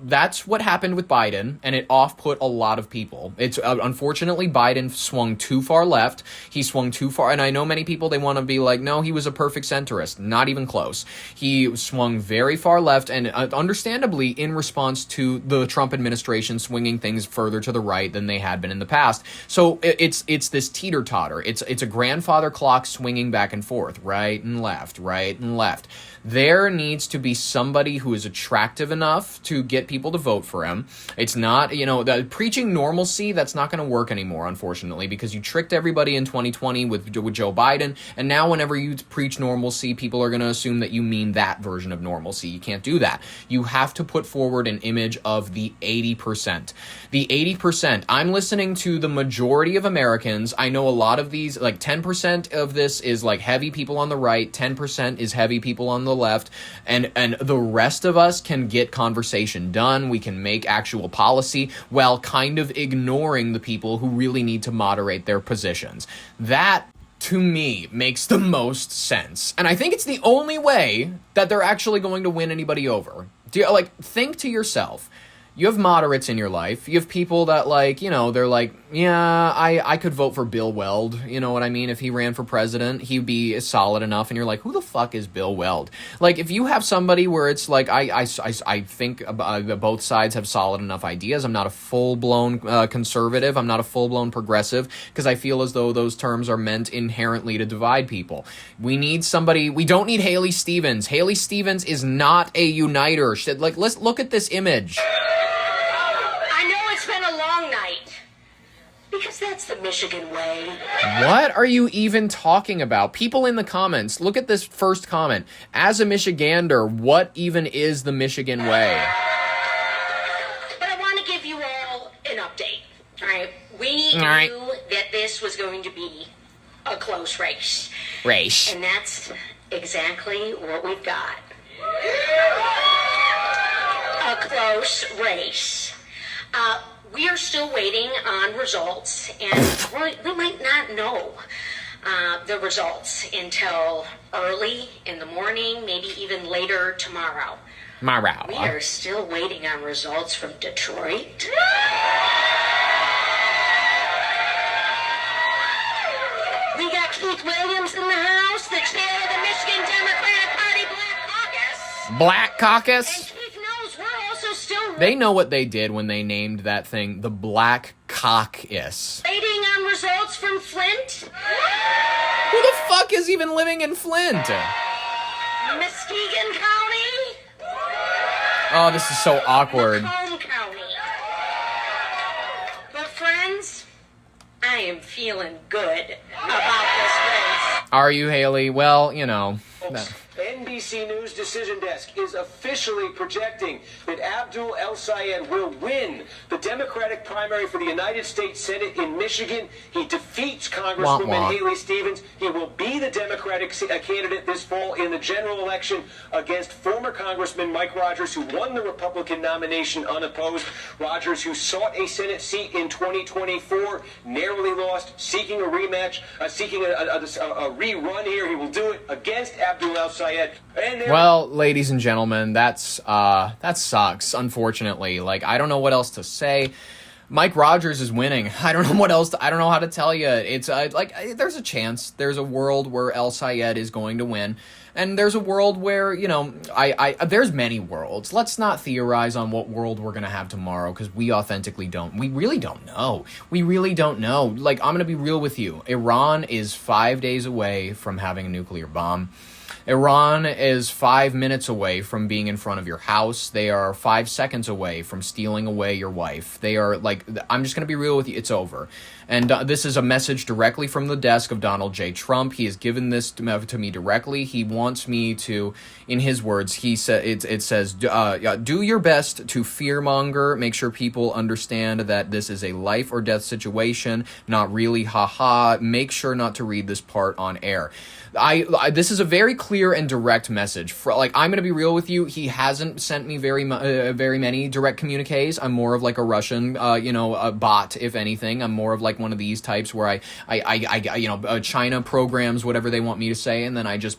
That's what happened with Biden, and it off-put a lot of people. It's unfortunately Biden swung too far left. He swung too far, and I know many people, they want to be like, no, he was a perfect centrist. Not even close. He swung very far left, and understandably in response to the Trump administration swinging things further to the right than they had been in the past. So it's this teeter-totter. It's a grandfather clock swinging back and forth, right and left, right and left. There needs to be somebody who is attractive enough to get people to vote for him. It's not, preaching normalcy, that's not going to work anymore, unfortunately, because you tricked everybody in 2020 with Joe Biden, and now whenever you preach normalcy, people are going to assume that you mean that version of normalcy. You can't do that. You have to put forward an image of the 80%. The 80%. I'm listening to the majority of Americans. I know a lot of these, 10% of this is heavy people on the right, 10% is heavy people on the left, and the rest of us can get conversation done. We can make actual policy while kind of ignoring the people who really need to moderate their positions. That, to me, makes the most sense. And I think it's the only way that they're actually going to win anybody over. Think to yourself. You have moderates in your life. You have people that, they're like, yeah, I could vote for Bill Weld. You know what I mean? If he ran for president, he'd be solid enough. And you're like, who the fuck is Bill Weld? If you have somebody where it's I think both sides have solid enough ideas. I'm not a full-blown conservative. I'm not a full-blown progressive, because I feel as though those terms are meant inherently to divide people. We need somebody. We don't need Haley Stevens. Haley Stevens is not a uniter. Let's look at this image. Because that's the Michigan way. What are you even talking about? People in the comments, look at this first comment. As a Michigander, what even is the Michigan way? But I want to give you all an update. All right. We knew that this was going to be a close race. And that's exactly what we've got. A close race. We are still waiting on results, and we might not know the results until early in the morning, maybe even later tomorrow. We are still waiting on results from Detroit. We got Keith Williams in the House, the chair of the Michigan Democratic Party Black Caucus. They know what they did when they named that thing the Black Caucus. Waiting on results from Flint? Who the fuck is even living in Flint? Muskegon County? Oh, this is so awkward. Macomb County. But friends, I I am feeling good about this race. Are you, Haley? Well, NBC News Decision Desk is officially projecting that Abdul El-Sayed will win the Democratic primary for the United States Senate in Michigan. He defeats Congresswoman Haley Stevens. He will be the Democratic candidate this fall in the general election against former Congressman Mike Rogers, who won the Republican nomination unopposed. Rogers, who sought a Senate seat in 2024, narrowly lost, seeking a rematch, seeking a rerun here. He will do it against Abdul El-Sayed. Well, ladies and gentlemen, that sucks, unfortunately. Like, I don't know what else to say. Mike Rogers is winning. I don't know what else. I don't know how to tell you. It's there's a chance. There's a world where El-Sayed is going to win. And there's a world where, there's many worlds. Let's not theorize on what world we're going to have tomorrow, because we authentically don't. We really don't know. We really don't know. Like, I'm going to be real with you. Iran is 5 days away from having a nuclear bomb. Iran is 5 minutes away from being in front of your house. They are 5 seconds away from stealing away your wife. They are I'm just going to be real with you. It's over. And this is a message directly from the desk of Donald J. Trump. He has given this to me directly. He wants me to, in his words, it says, do your best to fearmonger. Make sure people understand that this is a life or death situation. Not really, haha. Make sure not to read this part on air. This is a very clear and direct message. I'm going to be real with you. He hasn't sent me very many direct communiques. I'm more of like a Russian, a bot, if anything. I'm more of like one of these types where I China programs whatever they want me to say, and then I just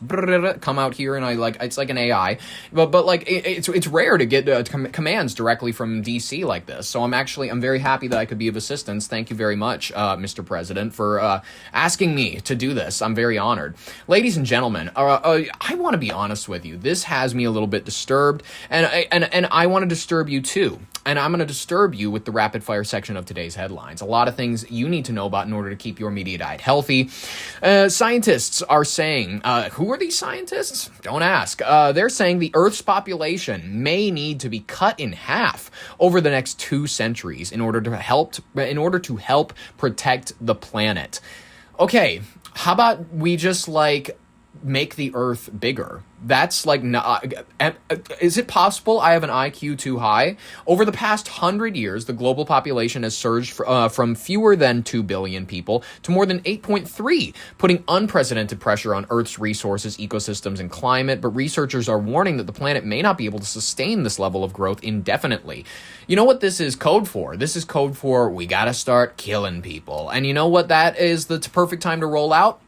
come out here and it's like an AI. But it's rare to get commands directly from DC like this. So I'm very happy that I could be of assistance. Thank you very much, Mr. President, for asking me to do this. I'm very honored. Ladies and gentlemen, I want to be honest with you. This has me a little bit disturbed, and I want to disturb you too. And I'm going to disturb you with the rapid fire section of today's headlines. A lot of things you need to know about in order to keep your media diet healthy. Scientists are saying, who are these scientists? Don't ask. They're saying the Earth's population may need to be cut in half over the next 2 centuries in order to help protect the planet. Okay, how about we just make the Earth bigger? That's is it possible I have an IQ too high? Over the past 100 years, the global population has surged from fewer than 2 billion people to more than 8.3, putting unprecedented pressure on Earth's resources, ecosystems, and climate. But researchers are warning that the planet may not be able to sustain this level of growth indefinitely. You know what this is code for? This is code for we gotta start killing people. And you know what that is the perfect time to roll out?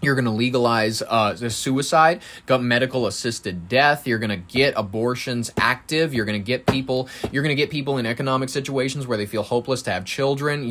You're going to legalize suicide, medical assisted death. You're going to get abortions active. You're going to get people in economic situations where they feel hopeless to have children.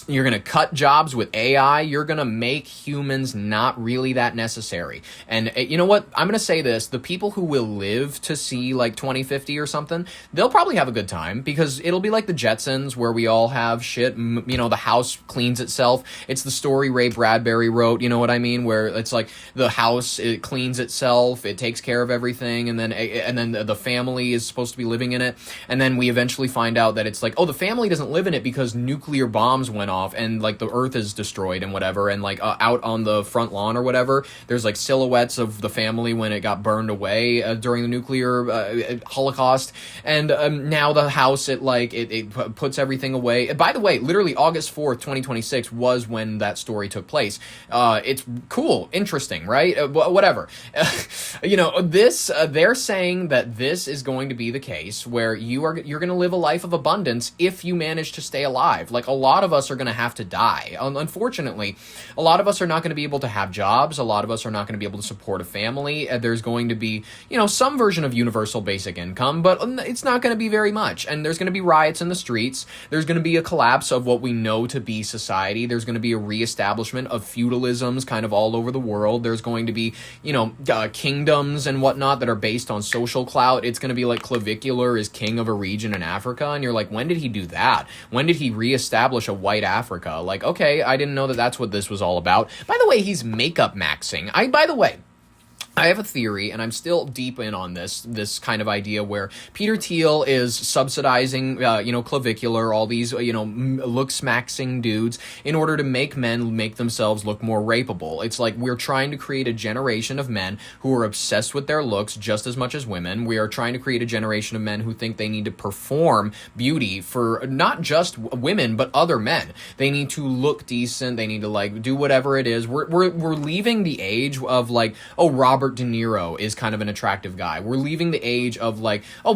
You're going to cut jobs with AI. You're going to make humans not really that necessary. And you know what? I'm going to say this. The people who will live to see 2050 or something, they'll probably have a good time, because it'll be like the Jetsons where we all have shit. The house cleans itself. It's the story Ray Bradbury wrote, you know what I mean? Where it's like the house, it cleans itself. It takes care of everything. And then the family is supposed to be living in it. And then we eventually find out that it's like, oh, the family doesn't live in it because nuclear bombs went off and the Earth is destroyed and whatever, and out on the front lawn or whatever, there's silhouettes of the family when it got burned away during the nuclear Holocaust, and now the house it puts everything away. By the way, literally August 4th, 2026 was when that story took place. It's cool, interesting, right? Whatever. They're saying that this is going to be the case where you're going to live a life of abundance if you manage to stay alive. A lot of us are going to have to die. Unfortunately, a lot of us are not going to be able to have jobs. A lot of us are not going to be able to support a family. There's going to be, some version of universal basic income, but it's not going to be very much. And there's going to be riots in the streets. There's going to be a collapse of what we know to be society. There's going to be a reestablishment of feudalisms kind of all over the world. There's going to be, kingdoms and whatnot that are based on social clout. It's going to be like Clavicular is king of a region in Africa. And you're like, when did he do that? When did he reestablish a white Africa? Okay, I didn't know that that's what this was all about. By the way, he's makeup maxing. By the way, I have a theory, and I'm still deep in on this kind of idea where Peter Thiel is subsidizing, clavicular, all these, look-smaxing dudes in order to make men make themselves look more rapeable. It's like we're trying to create a generation of men who are obsessed with their looks just as much as women. We are trying to create a generation of men who think they need to perform beauty for not just women, but other men. They need to look decent. They need to, do whatever it is. We're leaving the age of, Robert De Niro is kind of an attractive guy. We're leaving the age of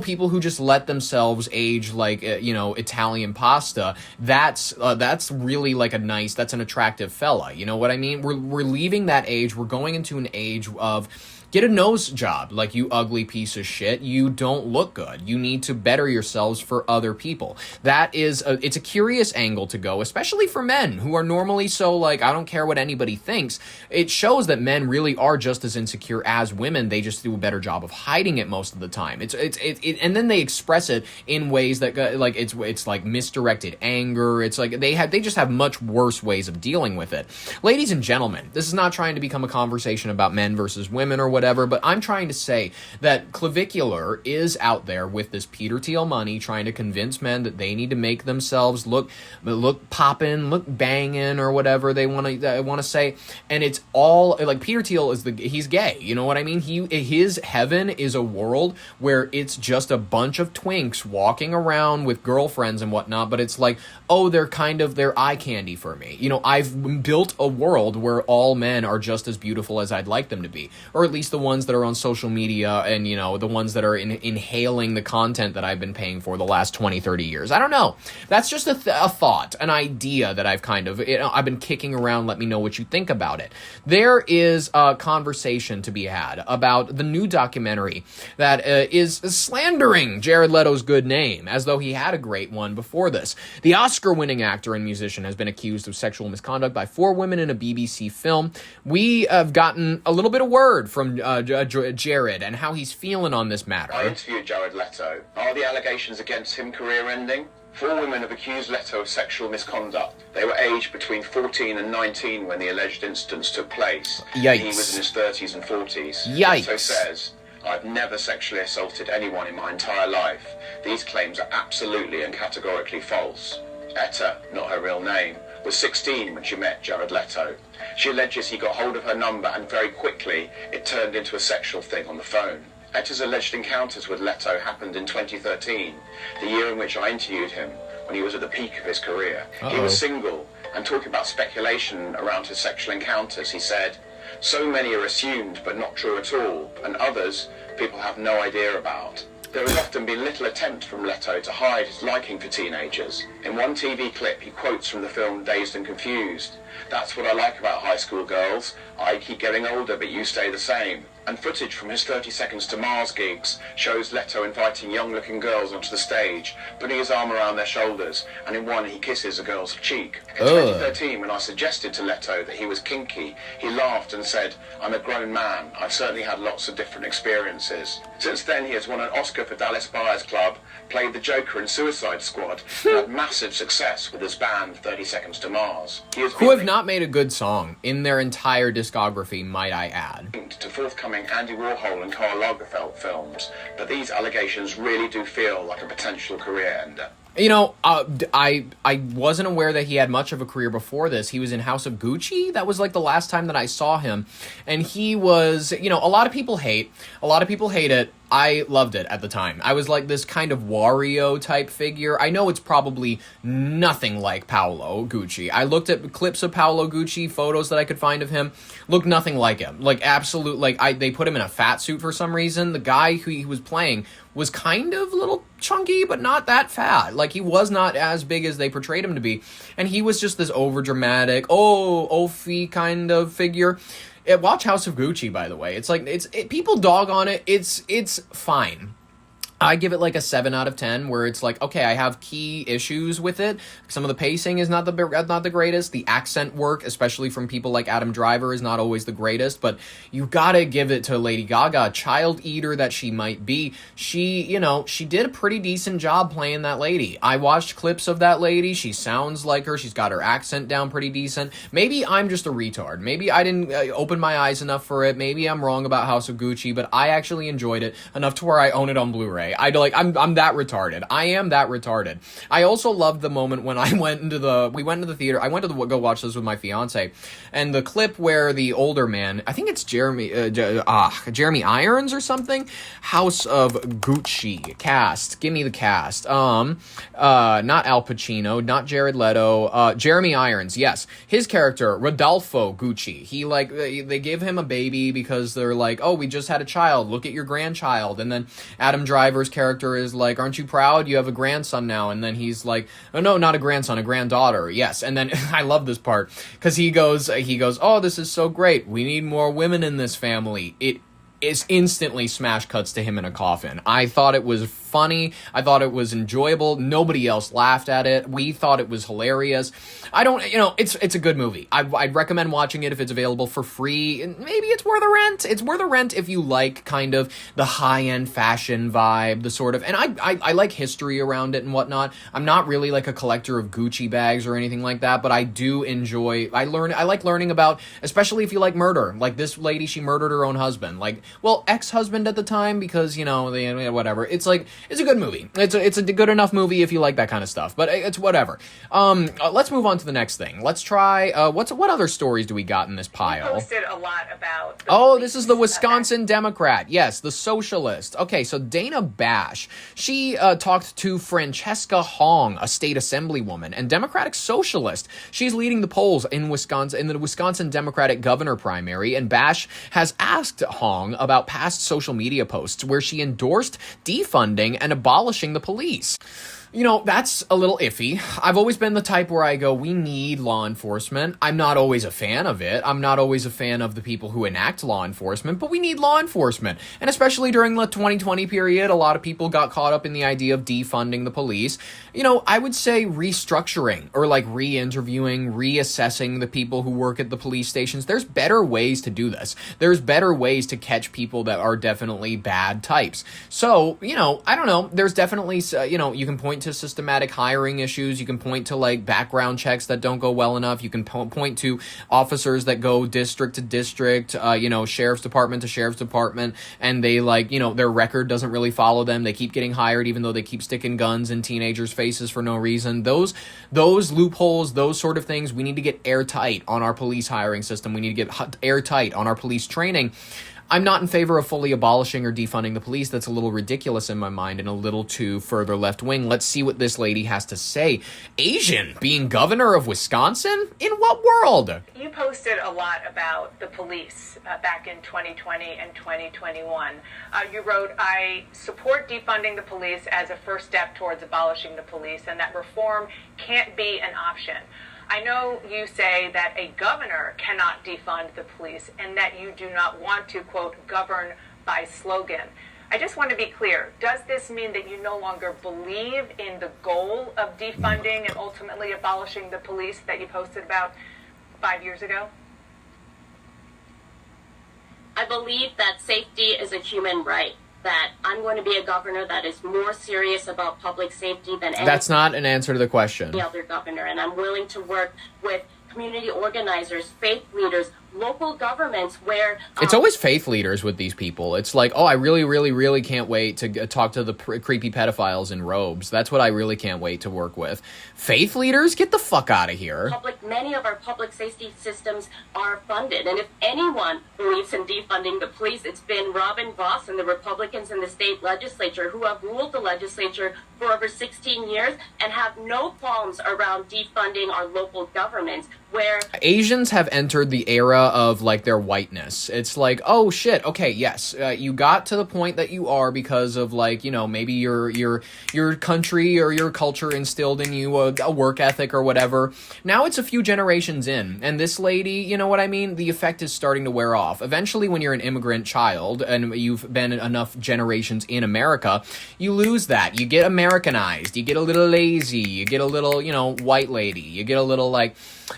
people who just let themselves age Italian pasta. That's really that's an attractive fella. You know what I mean? We're leaving that age. We're going into an age of get a nose job, you ugly piece of shit. You don't look good. You need to better yourselves for other people. That is, it's a curious angle to go, especially for men who are normally so I don't care what anybody thinks. It shows that men really are just as insecure as women. They just do a better job of hiding it most of the time. And then they express it in ways that it's misdirected anger. It's they just have much worse ways of dealing with it. Ladies and gentlemen, this is not trying to become a conversation about men versus women or whatever, but I'm trying to say that Clavicular is out there with this Peter Thiel money trying to convince men that they need to make themselves look poppin', look bangin', or whatever they want to say. And it's all Peter Thiel he's gay. You know what I mean? His heaven is a world where it's just a bunch of twinks walking around with girlfriends and whatnot, but it's they're eye candy for me. I've built a world where all men are just as beautiful as I'd like them to be, or at least the ones that are on social media and, the ones that are inhaling the content that I've been paying for the last 20, 30 years. I don't know. That's just a thought, an idea that I've I've been kicking around. Let me know what you think about it. There is a conversation to be had about the new documentary that is slandering Jared Leto's good name, as though he had a great one before this. The Oscar-winning actor and musician has been accused of sexual misconduct by 4 women in a BBC film. We have gotten a little bit of word from Jared and how he's feeling on this matter. I interviewed Jared Leto. Are the allegations against him career-ending? 4 women have accused Leto of sexual misconduct. They were aged between 14 and 19 when the alleged incidents took place. Yikes. He was in his 30s and 40s. Yikes. Leto says, I've never sexually assaulted anyone in my entire life. These claims are absolutely and categorically false. Etta, not her real name, was 16 when she met Jared Leto. She alleges he got hold of her number and very quickly it turned into a sexual thing on the phone. Etta's alleged encounters with Leto happened in 2013, the year in which I interviewed him, when he was at the peak of his career. He was single, and talking about speculation around his sexual encounters, he said, so many are assumed but not true at all, and others people have no idea about. There has often been little attempt from Leto to hide his liking for teenagers. In one TV clip, he quotes from the film Dazed and Confused. That's what I like about high school girls. I keep getting older, but you stay the same. And footage from his 30 Seconds to Mars gigs shows Leto inviting young-looking girls onto the stage, putting his arm around their shoulders, and in one he kisses a girl's cheek. In 2013, when I suggested to Leto that he was kinky, he laughed and said, I'm a grown man. I've certainly had lots of different experiences. Since then, he has won an Oscar for Dallas Buyers Club, played the Joker in Suicide Squad, and had massive success with his band 30 Seconds to Mars. Who have not made a good song in their entire discography, might I add. To forthcoming Andy Warhol and Karl Lagerfeld films, but these allegations really do feel like a potential career ender. I wasn't aware that he had much of a career before this. He was in House of Gucci. That was the last time that I saw him. And he was, a lot of people hate it. I loved it at the time. I was this kind of Wario type figure. I know it's probably nothing like Paolo Gucci. I looked at clips of Paolo Gucci, photos that I could find of him, looked nothing like him. They put him in a fat suit for some reason. The guy who he was playing was kind of a little chunky, but not that fat. He was not as big as they portrayed him to be. And he was just this overdramatic, Ophi kind of figure. Watch House of Gucci, by the way. People dog on it. It's fine. I give it like a 7 out of 10, where it's like, okay, I have key issues with it. Some of the pacing is not the greatest. The accent work, especially from people like Adam Driver, is not always the greatest. But you gotta give it to Lady Gaga, child eater that she might be. She did a pretty decent job playing that lady. I watched clips of that lady. She sounds like her. She's got her accent down pretty decent. Maybe I'm just a retard. Maybe I didn't open my eyes enough for it. Maybe I'm wrong about House of Gucci, but I actually enjoyed it enough to where I own it on Blu-ray. I'm that retarded. I am that retarded. I also loved the moment when we went into the theater. I went to go watch this with my fiance, and the clip where the older man, I think it's Jeremy Irons or something, House of Gucci cast. Give me the cast. Not Al Pacino, not Jared Leto, Jeremy Irons. Yes, his character Rodolfo Gucci. They give him a baby because they're like, oh, we just had a child. Look at your grandchild, and then Adam Driver's character is like, aren't you proud? You have a grandson now. And then he's like, oh no, not a grandson, a granddaughter. Yes. And then I love this part because he goes, oh, this is so great. We need more women in this family. It is instantly smash cuts to him in a coffin. I thought it was funny. I thought it was enjoyable. Nobody else laughed at it. We thought it was hilarious. It's a good movie. I'd recommend watching it if it's available for free. Maybe it's worth a rent. It's worth a rent if you like kind of the high-end fashion vibe, the sort of, and I like history around it and whatnot. I'm not really like a collector of Gucci bags or anything like that, but I do enjoy, I like learning about, especially if you like murder. Like this lady, she murdered her own husband. Ex-husband at the time, because, whatever. It's like, it's a good movie. It's a good enough movie if you like that kind of stuff, but it's whatever. Let's move on to the next thing. Let's try, what other stories do we got in this pile? You posted a lot about this is the Wisconsin Democrat. Yes, the socialist. Okay, so Dana Bash, she talked to Francesca Hong, a state assemblywoman and Democratic socialist. She's leading the polls in Wisconsin, in the Wisconsin Democratic governor primary, and Bash has asked Hong about past social media posts where she endorsed defunding and abolishing the police. That's a little iffy. I've always been the type where I go, we need law enforcement. I'm not always a fan of it. I'm not always a fan of the people who enact law enforcement, but we need law enforcement. And especially during the 2020 period, a lot of people got caught up in the idea of defunding the police. I would say restructuring or like re-interviewing, reassessing the people who work at the police stations. There's better ways to do this. There's better ways to catch people that are definitely bad types. So, I don't know. There's definitely, you can point to systematic hiring issues. You can point to like background checks that don't go well enough. You can point to officers that go district to district, sheriff's department to sheriff's department, and they their record doesn't really follow them. They keep getting hired even though they keep sticking guns in teenagers' faces for no reason. Those loopholes, those sort of things, we need to get airtight on our police hiring system. We need to get airtight on our police training. I'm not in favor of fully abolishing or defunding the police. That's a little ridiculous in my mind and a little too further left wing. Let's see what this lady has to say. Asian being governor of Wisconsin? In what world? You posted a lot about the police back in 2020 and 2021. You wrote, I support defunding the police as a first step towards abolishing the police, and that reform can't be an option. I know you say that a governor cannot defund the police and that you do not want to, quote, govern by slogan. I just want to be clear. Does this mean that you no longer believe in the goal of defunding and ultimately abolishing the police that you posted about 5 years ago? I believe that safety is a human right. That I'm going to be a governor that is more serious about public safety than any That's not an answer to the question. other governor, and I'm willing to work with community organizers, faith leaders, local governments where... It's always faith leaders with these people. It's like, oh, I really, really, really can't wait to talk to the creepy pedophiles in robes. That's what I really can't wait to work with. Faith leaders? Get the fuck out of here. Many of our public safety systems are funded, and if anyone believes in defunding the police, it's been Robin Voss and the Republicans in the state legislature who have ruled the legislature for over 16 years and have no qualms around defunding our local governments. where Asians have entered the era of like their whiteness. It's like, oh shit, okay, yes, you got to the point that you are because of like, you know, maybe your country or your culture instilled in you a work ethic or whatever. Now it's a few generations in, and this lady, you know what I mean? The effect is starting to wear off. Eventually, when you're an immigrant child and you've been enough generations in America, you lose that. You get Americanized. You get a little lazy. You get a little, you know, white lady. You get a little like,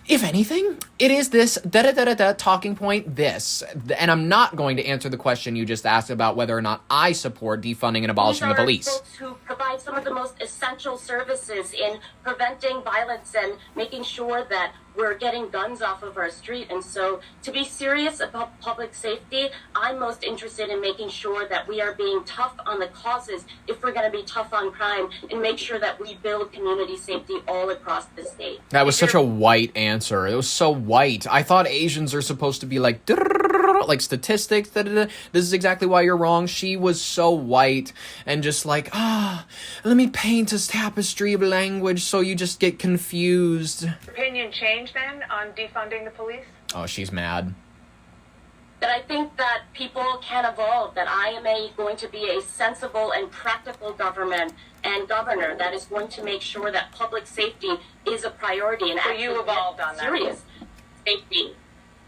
if anything, it is this da-da-da-da-da talking point this. And I'm not going to answer the question you just asked about whether or not I support defunding and abolishing the police. These are folks who provide some of the most essential services in preventing violence and making sure that we're getting guns off of our street. And so to be serious about public safety, I'm most interested in making sure that we are being tough on the causes if we're going to be tough on crime, and make sure that we build community safety all across the state. That was such a white answer. It was so white. I thought Asians are supposed to be like statistics. This is exactly why you're wrong. She was so white and just like, let me paint a tapestry of language so you just get confused. Opinion change then on defunding the police? Oh, she's mad. That I think that people can evolve, that I am going to be a sensible and practical government and governor that is going to make sure that public safety is a priority. And so you evolved on that. Serious safety.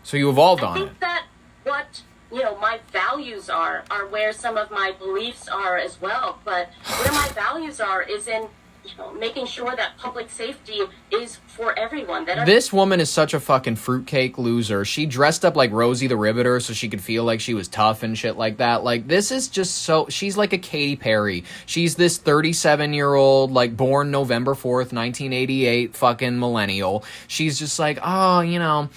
So you evolved on it. I think that what, you know, my values are where some of my beliefs are as well. But where my values are is in, you know, making sure that public safety is for everyone. This woman is such a fucking fruitcake loser. She dressed up like Rosie the Riveter so she could feel like she was tough and shit like that. Like, this is just so... She's like a Katy Perry. She's this 37-year-old, like, born November 4th, 1988 fucking millennial. She's just like, oh, you know...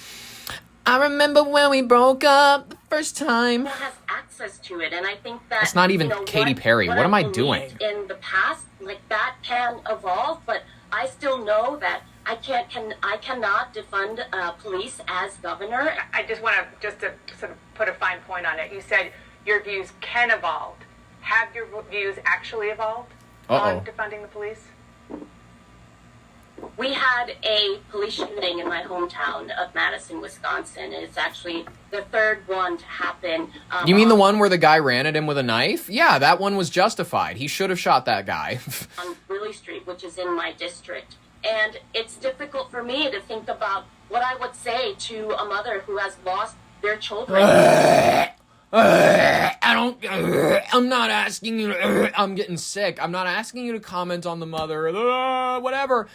I remember when we broke up the first time. Has access to it, and I think that it's not even, you know, Katy Perry. What am I doing? In the past, like, that can evolve, but I still know that I cannot defund police as governor. I just want to sort of put a fine point on it. You said your views can evolve. Have your views actually evolved on defunding the police? We had a police shooting in my hometown of Madison, Wisconsin. It's actually the third one to happen. You mean the one where the guy ran at him with a knife? Yeah, that one was justified. He should have shot that guy. On Willie Street, which is in my district. And it's difficult for me to think about what I would say to a mother who has lost their children. I'm not asking you to, I'm getting sick. I'm not asking you to comment on the mother, whatever.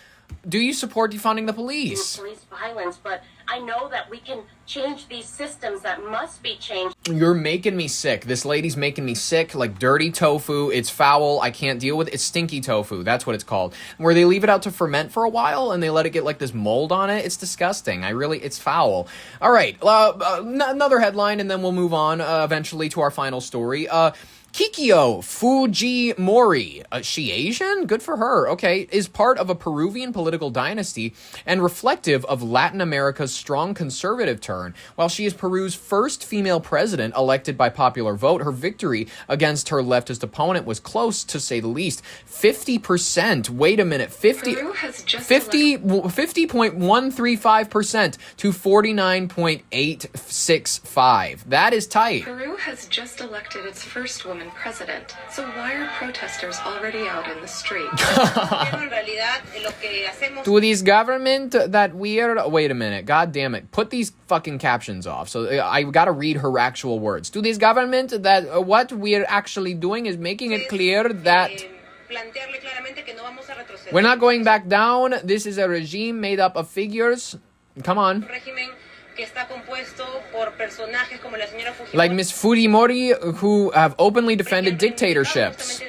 Do you support defunding the police? Police violence, but I know that we can change these systems that must be changed. You're making me sick. This lady's making me sick. Like dirty tofu. It's foul. I can't deal with it. It's stinky tofu. That's what it's called. Where they leave it out to ferment for a while and they let it get like this mold on it. It's disgusting. It's foul. All right. Another headline and then we'll move on eventually to our final story. Kikyo Fujimori, she Asian? Good for her. Okay, is part of a Peruvian political dynasty and reflective of Latin America's strong conservative turn. While she is Peru's first female president elected by popular vote, her victory against her leftist opponent was close, to say the least. 50%. Wait a minute. 50.135% to 49.865. That is tight. Peru has just elected its first woman president. So why are protesters already out in the street? To this government that we're... Wait a minute. God damn it. Put these fucking captions off. So I gotta read her actual words. To this government that what we're actually doing is making it clear that we're not going back down. This is a regime made up of figures. Come on. Like Miss Fujimori, who have openly defended dictatorships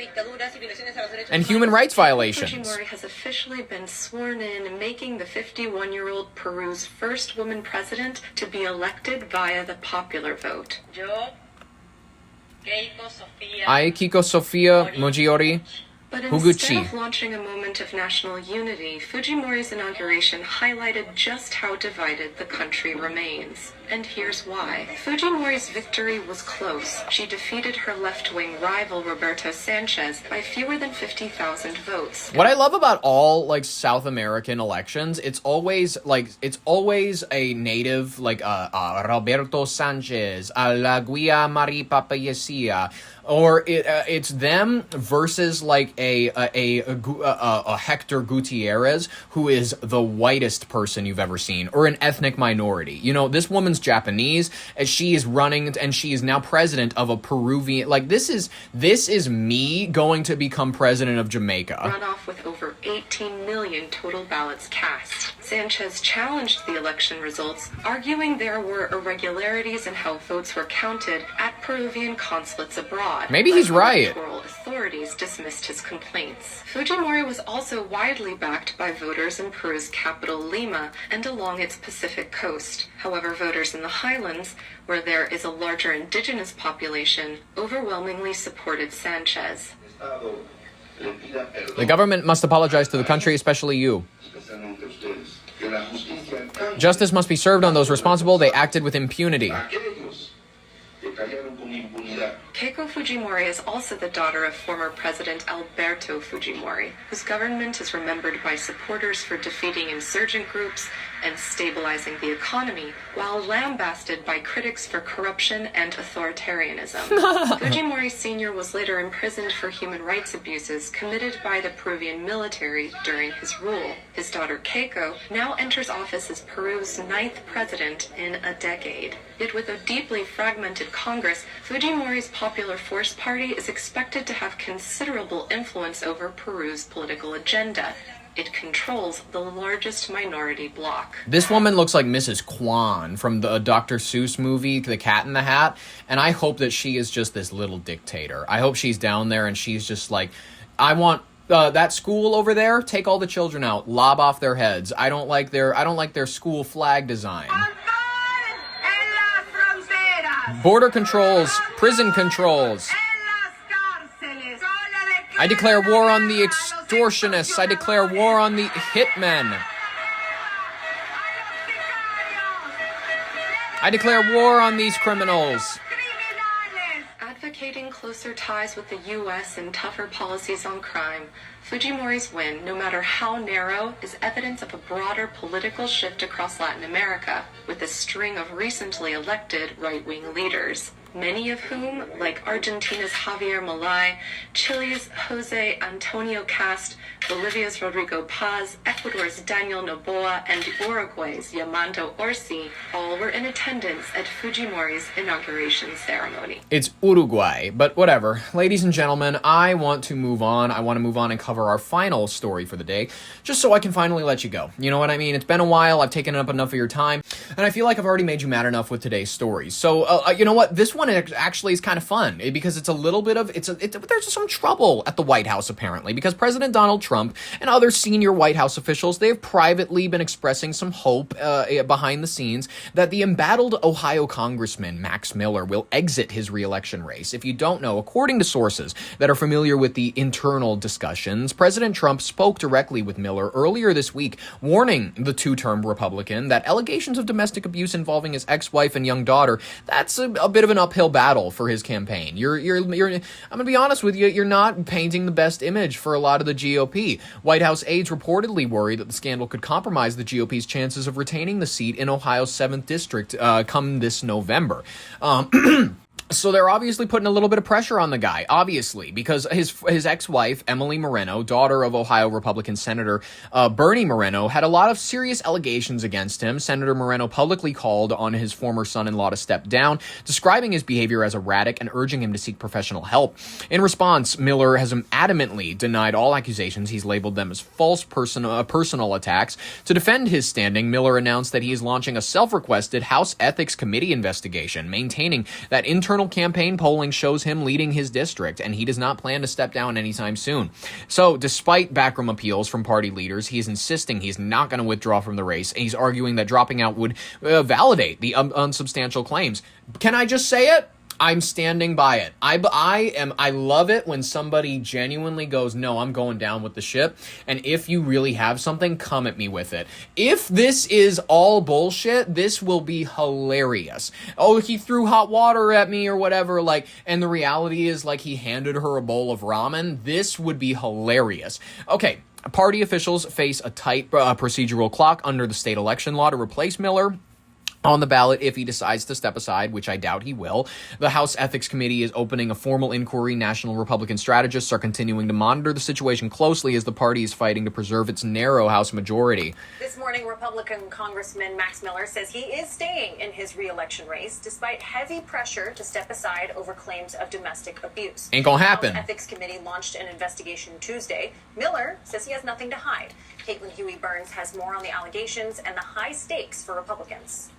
and human rights violations. Fujimori has officially been sworn in, making the 51-year-old Peru's first woman president to be elected via the popular vote. I, Keiko Sofia Mojiori, But Huguchi. instead of launching a moment of national unity, Fujimori's inauguration highlighted just how divided the country remains. And here's why. Fujimori's victory was close. She defeated her left-wing rival Roberto Sanchez by fewer than 50,000 votes. What I love about all like South American elections, it's always a native like Roberto Sanchez, La Guia Mari Papayesia, or it's them versus like a Hector Gutierrez, who is the whitest person you've ever seen, or an ethnic minority. You know, this woman's Japanese, and she is running, and she is now president of a Peruvian. Like this is me going to become president of Jamaica. Runoff with over 18 million total ballots cast. Sanchez challenged the election results, arguing there were irregularities in how votes were counted at Peruvian consulates abroad. Maybe he's right. Electoral authorities dismissed his complaints. Fujimori was also widely backed by voters in Peru's capital Lima and along its Pacific coast. However, voters in the highlands, where there is a larger indigenous population, overwhelmingly supported Sanchez. The government must apologize to the country, especially you. Justice must be served on those responsible. They acted with impunity. Keiko Fujimori is also the daughter of former President Alberto Fujimori, whose government is remembered by supporters for defeating insurgent groups and stabilizing the economy, while lambasted by critics for corruption and authoritarianism. Fujimori Sr. was later imprisoned for human rights abuses committed by the Peruvian military during his rule. His daughter Keiko now enters office as Peru's 9th president in a decade. Yet with a deeply fragmented Congress, Fujimori's Popular Force Party is expected to have considerable influence over Peru's political agenda. It controls the largest minority bloc. This woman looks like Mrs. Kwan from the Dr. Seuss movie, The Cat in the Hat, and I hope that she is just this little dictator. I hope she's down there and she's just like, I want that school over there, take all the children out, lob off their heads. I don't like their school flag design. Border controls, prison controls. I declare war on the extortionists. I declare war on the hitmen. I declare war on these criminals. Advocating closer ties with the U.S. and tougher policies on crime, Fujimori's win, no matter how narrow, is evidence of a broader political shift across Latin America, with a string of recently elected right-wing leaders, many of whom, like Argentina's Javier Milei, Chile's Jose Antonio Cast, Bolivia's Rodrigo Paz, Ecuador's Daniel Noboa, and Uruguay's Yamando Orsi, all were in attendance at Fujimori's inauguration ceremony. It's Uruguay, but whatever. Ladies and gentlemen, I want to move on. I want to move on and cover our final story for the day, just so I can finally let you go. You know what I mean? It's been a while. I've taken up enough of your time, and I feel like I've already made you mad enough with today's stories. So, you know what? This one actually is kind of fun because it's a little bit of there's some trouble at the White House apparently, because President Donald Trump and other senior White House officials, they have privately been expressing some hope behind the scenes that the embattled Ohio Congressman Max Miller will exit his re-election race. If you don't know, according to sources that are familiar with the internal discussions, President Trump spoke directly with Miller earlier this week, warning the two-term Republican that allegations of domestic abuse involving his ex-wife and young daughter, that's a bit of an uphill battle for his campaign. I'm gonna be honest with you, you're not painting the best image for a lot of the GOP. White House aides reportedly worry that the scandal could compromise the GOP's chances of retaining the seat in Ohio's 7th district come this November. So they're obviously putting a little bit of pressure on the guy, obviously, because his ex-wife, Emily Moreno, daughter of Ohio Republican Senator Bernie Moreno, had a lot of serious allegations against him. Senator Moreno publicly called on his former son-in-law to step down, describing his behavior as erratic and urging him to seek professional help. In response, Miller has adamantly denied all accusations. He's labeled them as false personal attacks. To defend his standing, Miller announced that he is launching a self-requested House Ethics Committee investigation, maintaining that internal campaign polling shows him leading his district, and he does not plan to step down anytime soon. So, despite backroom appeals from party leaders, he is insisting he's not going to withdraw from the race, and he's arguing that dropping out would validate the unsubstantial claims. Can I just say it? I'm standing by it. I love it when somebody genuinely goes, no, I'm going down with the ship. And if you really have something, come at me with it. If this is all bullshit, this will be hilarious. Oh, he threw hot water at me or whatever, like, and the reality is, like, he handed her a bowl of ramen. This would be hilarious. Okay. Party officials face a tight procedural clock under the state election law to replace Miller on the ballot if he decides to step aside, which I doubt he will. The House Ethics Committee is opening a formal inquiry. National Republican strategists are continuing to monitor the situation closely as the party is fighting to preserve its narrow House majority. This morning, Republican Congressman Max Miller says he is staying in his re-election race despite heavy pressure to step aside over claims of domestic abuse. Ain't gonna happen. The House Ethics Committee launched an investigation Tuesday. Miller says he has nothing to hide. Caitlin Huey-Burns has more on the allegations and the high stakes for Republicans.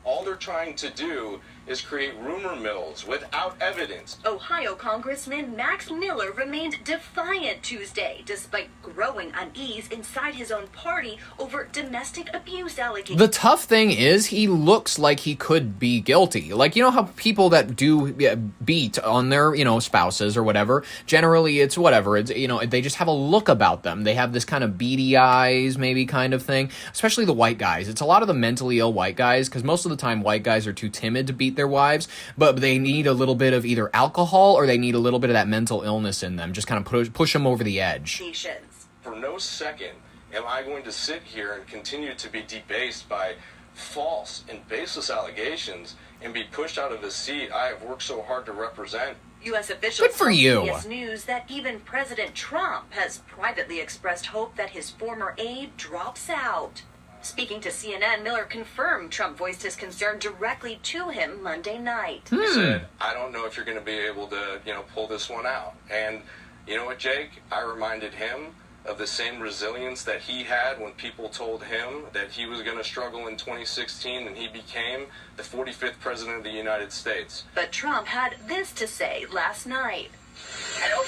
All they're trying to do is create rumor mills without evidence. Ohio Congressman Max Miller remained defiant Tuesday, despite growing unease inside his own party over domestic abuse allegations. The tough thing is, he looks like he could be guilty. Like, you know how people that do beat on their, spouses or whatever, generally it's whatever. It's, they just have a look about them. They have this kind of beady eyes, maybe kind of thing. Especially the white guys. It's a lot of the mentally ill white guys, because most of the time white guys are too timid to beat their wives, but they need a little bit of either alcohol or they need a little bit of that mental illness in them. Just kind of push them over the edge. For no second am I going to sit here and continue to be debased by false and baseless allegations and be pushed out of a seat I have worked so hard to represent. U.S. officials Good for you. CBS News that even President Trump has privately expressed hope that his former aide drops out. Speaking to CNN, Miller confirmed Trump voiced his concern directly to him Monday night. He said, I don't know if you're going to be able to, pull this one out. And you know what, Jake? I reminded him of the same resilience that he had when people told him that he was going to struggle in 2016 and he became the 45th president of the United States. But Trump had this to say last night. I don't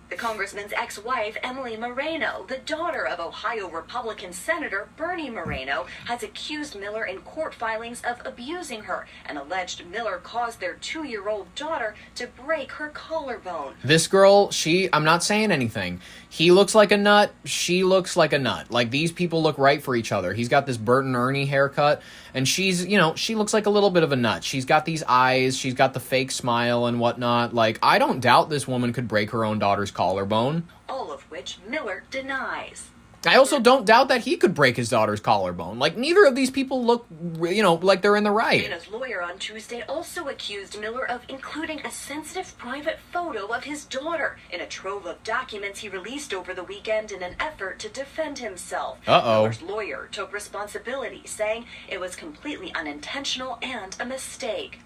The congressman's ex-wife, Emily Moreno, the daughter of Ohio Republican Senator Bernie Moreno, has accused Miller in court filings of abusing her and alleged Miller caused their 2-year-old daughter to break her collarbone. This girl, I'm not saying anything. He looks like a nut. She looks like a nut. Like, these people look right for each other. He's got this Bert and Ernie haircut, and she's, she looks like a little bit of a nut. She's got these eyes. She's got the fake smile and whatnot. Like, I don't doubt this woman could break her own daughter's collarbone. All of which Miller denies. I also don't doubt that he could break his daughter's collarbone. Like, neither of these people look, like they're in the right. Morena's lawyer on Tuesday also accused Miller of including a sensitive private photo of his daughter in a trove of documents he released over the weekend in an effort to defend himself. Miller's lawyer took responsibility, saying it was completely unintentional and a mistake.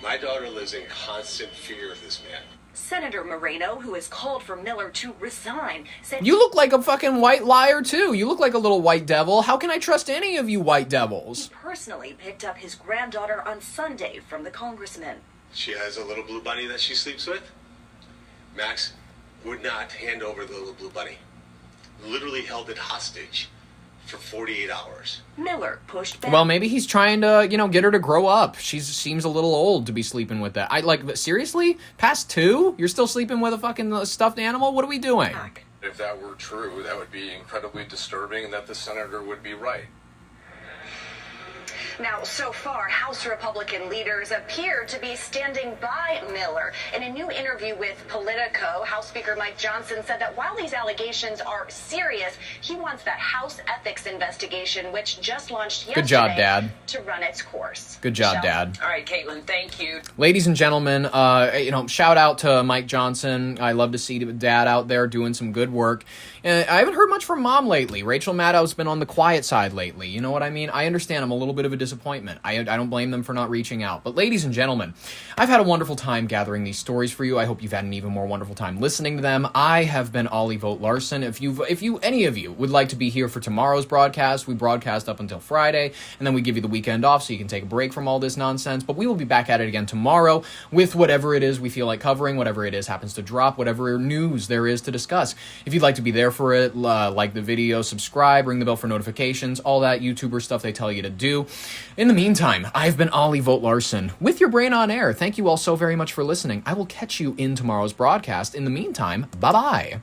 My daughter lives in constant fear of this man. Senator Moreno, who has called for Miller to resign, said... You look like a fucking white liar, too. You look like a little white devil. How can I trust any of you white devils? He personally picked up his granddaughter on Sunday from the congressman. She has a little blue bunny that she sleeps with. Max would not hand over the little blue bunny. Literally held it hostage for 48 hours. Miller pushed back. Well, maybe he's trying to, get her to grow up. She seems a little old to be sleeping with that. Seriously? Past 2? You're still sleeping with a fucking stuffed animal? What are we doing? If that were true, that would be incredibly disturbing and that the senator would be right. Now, so far, House Republican leaders appear to be standing by Miller. In a new interview with Politico, House Speaker Mike Johnson said that while these allegations are serious, he wants that House ethics investigation, which just launched yesterday, Good job, Dad. to run its course. Good job, Dad. All right, Caitlin, thank you. Ladies and gentlemen, shout out to Mike Johnson. I love to see Dad out there doing some good work. I haven't heard much from Mom lately. Rachel Maddow's been on the quiet side lately. You know what I mean? I understand I'm a little bit of a disappointment. I don't blame them for not reaching out. But ladies and gentlemen, I've had a wonderful time gathering these stories for you. I hope you've had an even more wonderful time listening to them. I have been Ollie Vogt Larson. If any of you would like to be here for tomorrow's broadcast, we broadcast up until Friday, and then we give you the weekend off so you can take a break from all this nonsense. But we will be back at it again tomorrow with whatever it is we feel like covering, whatever it is happens to drop, whatever news there is to discuss. If you'd like to be there for it, like the video, subscribe, ring the bell for notifications, all that YouTuber stuff they tell you to do. In the meantime, I've been Ollie Vogt Larson with your brain on air. Thank you all so very much for listening. I will catch you in tomorrow's broadcast. In the meantime, bye-bye.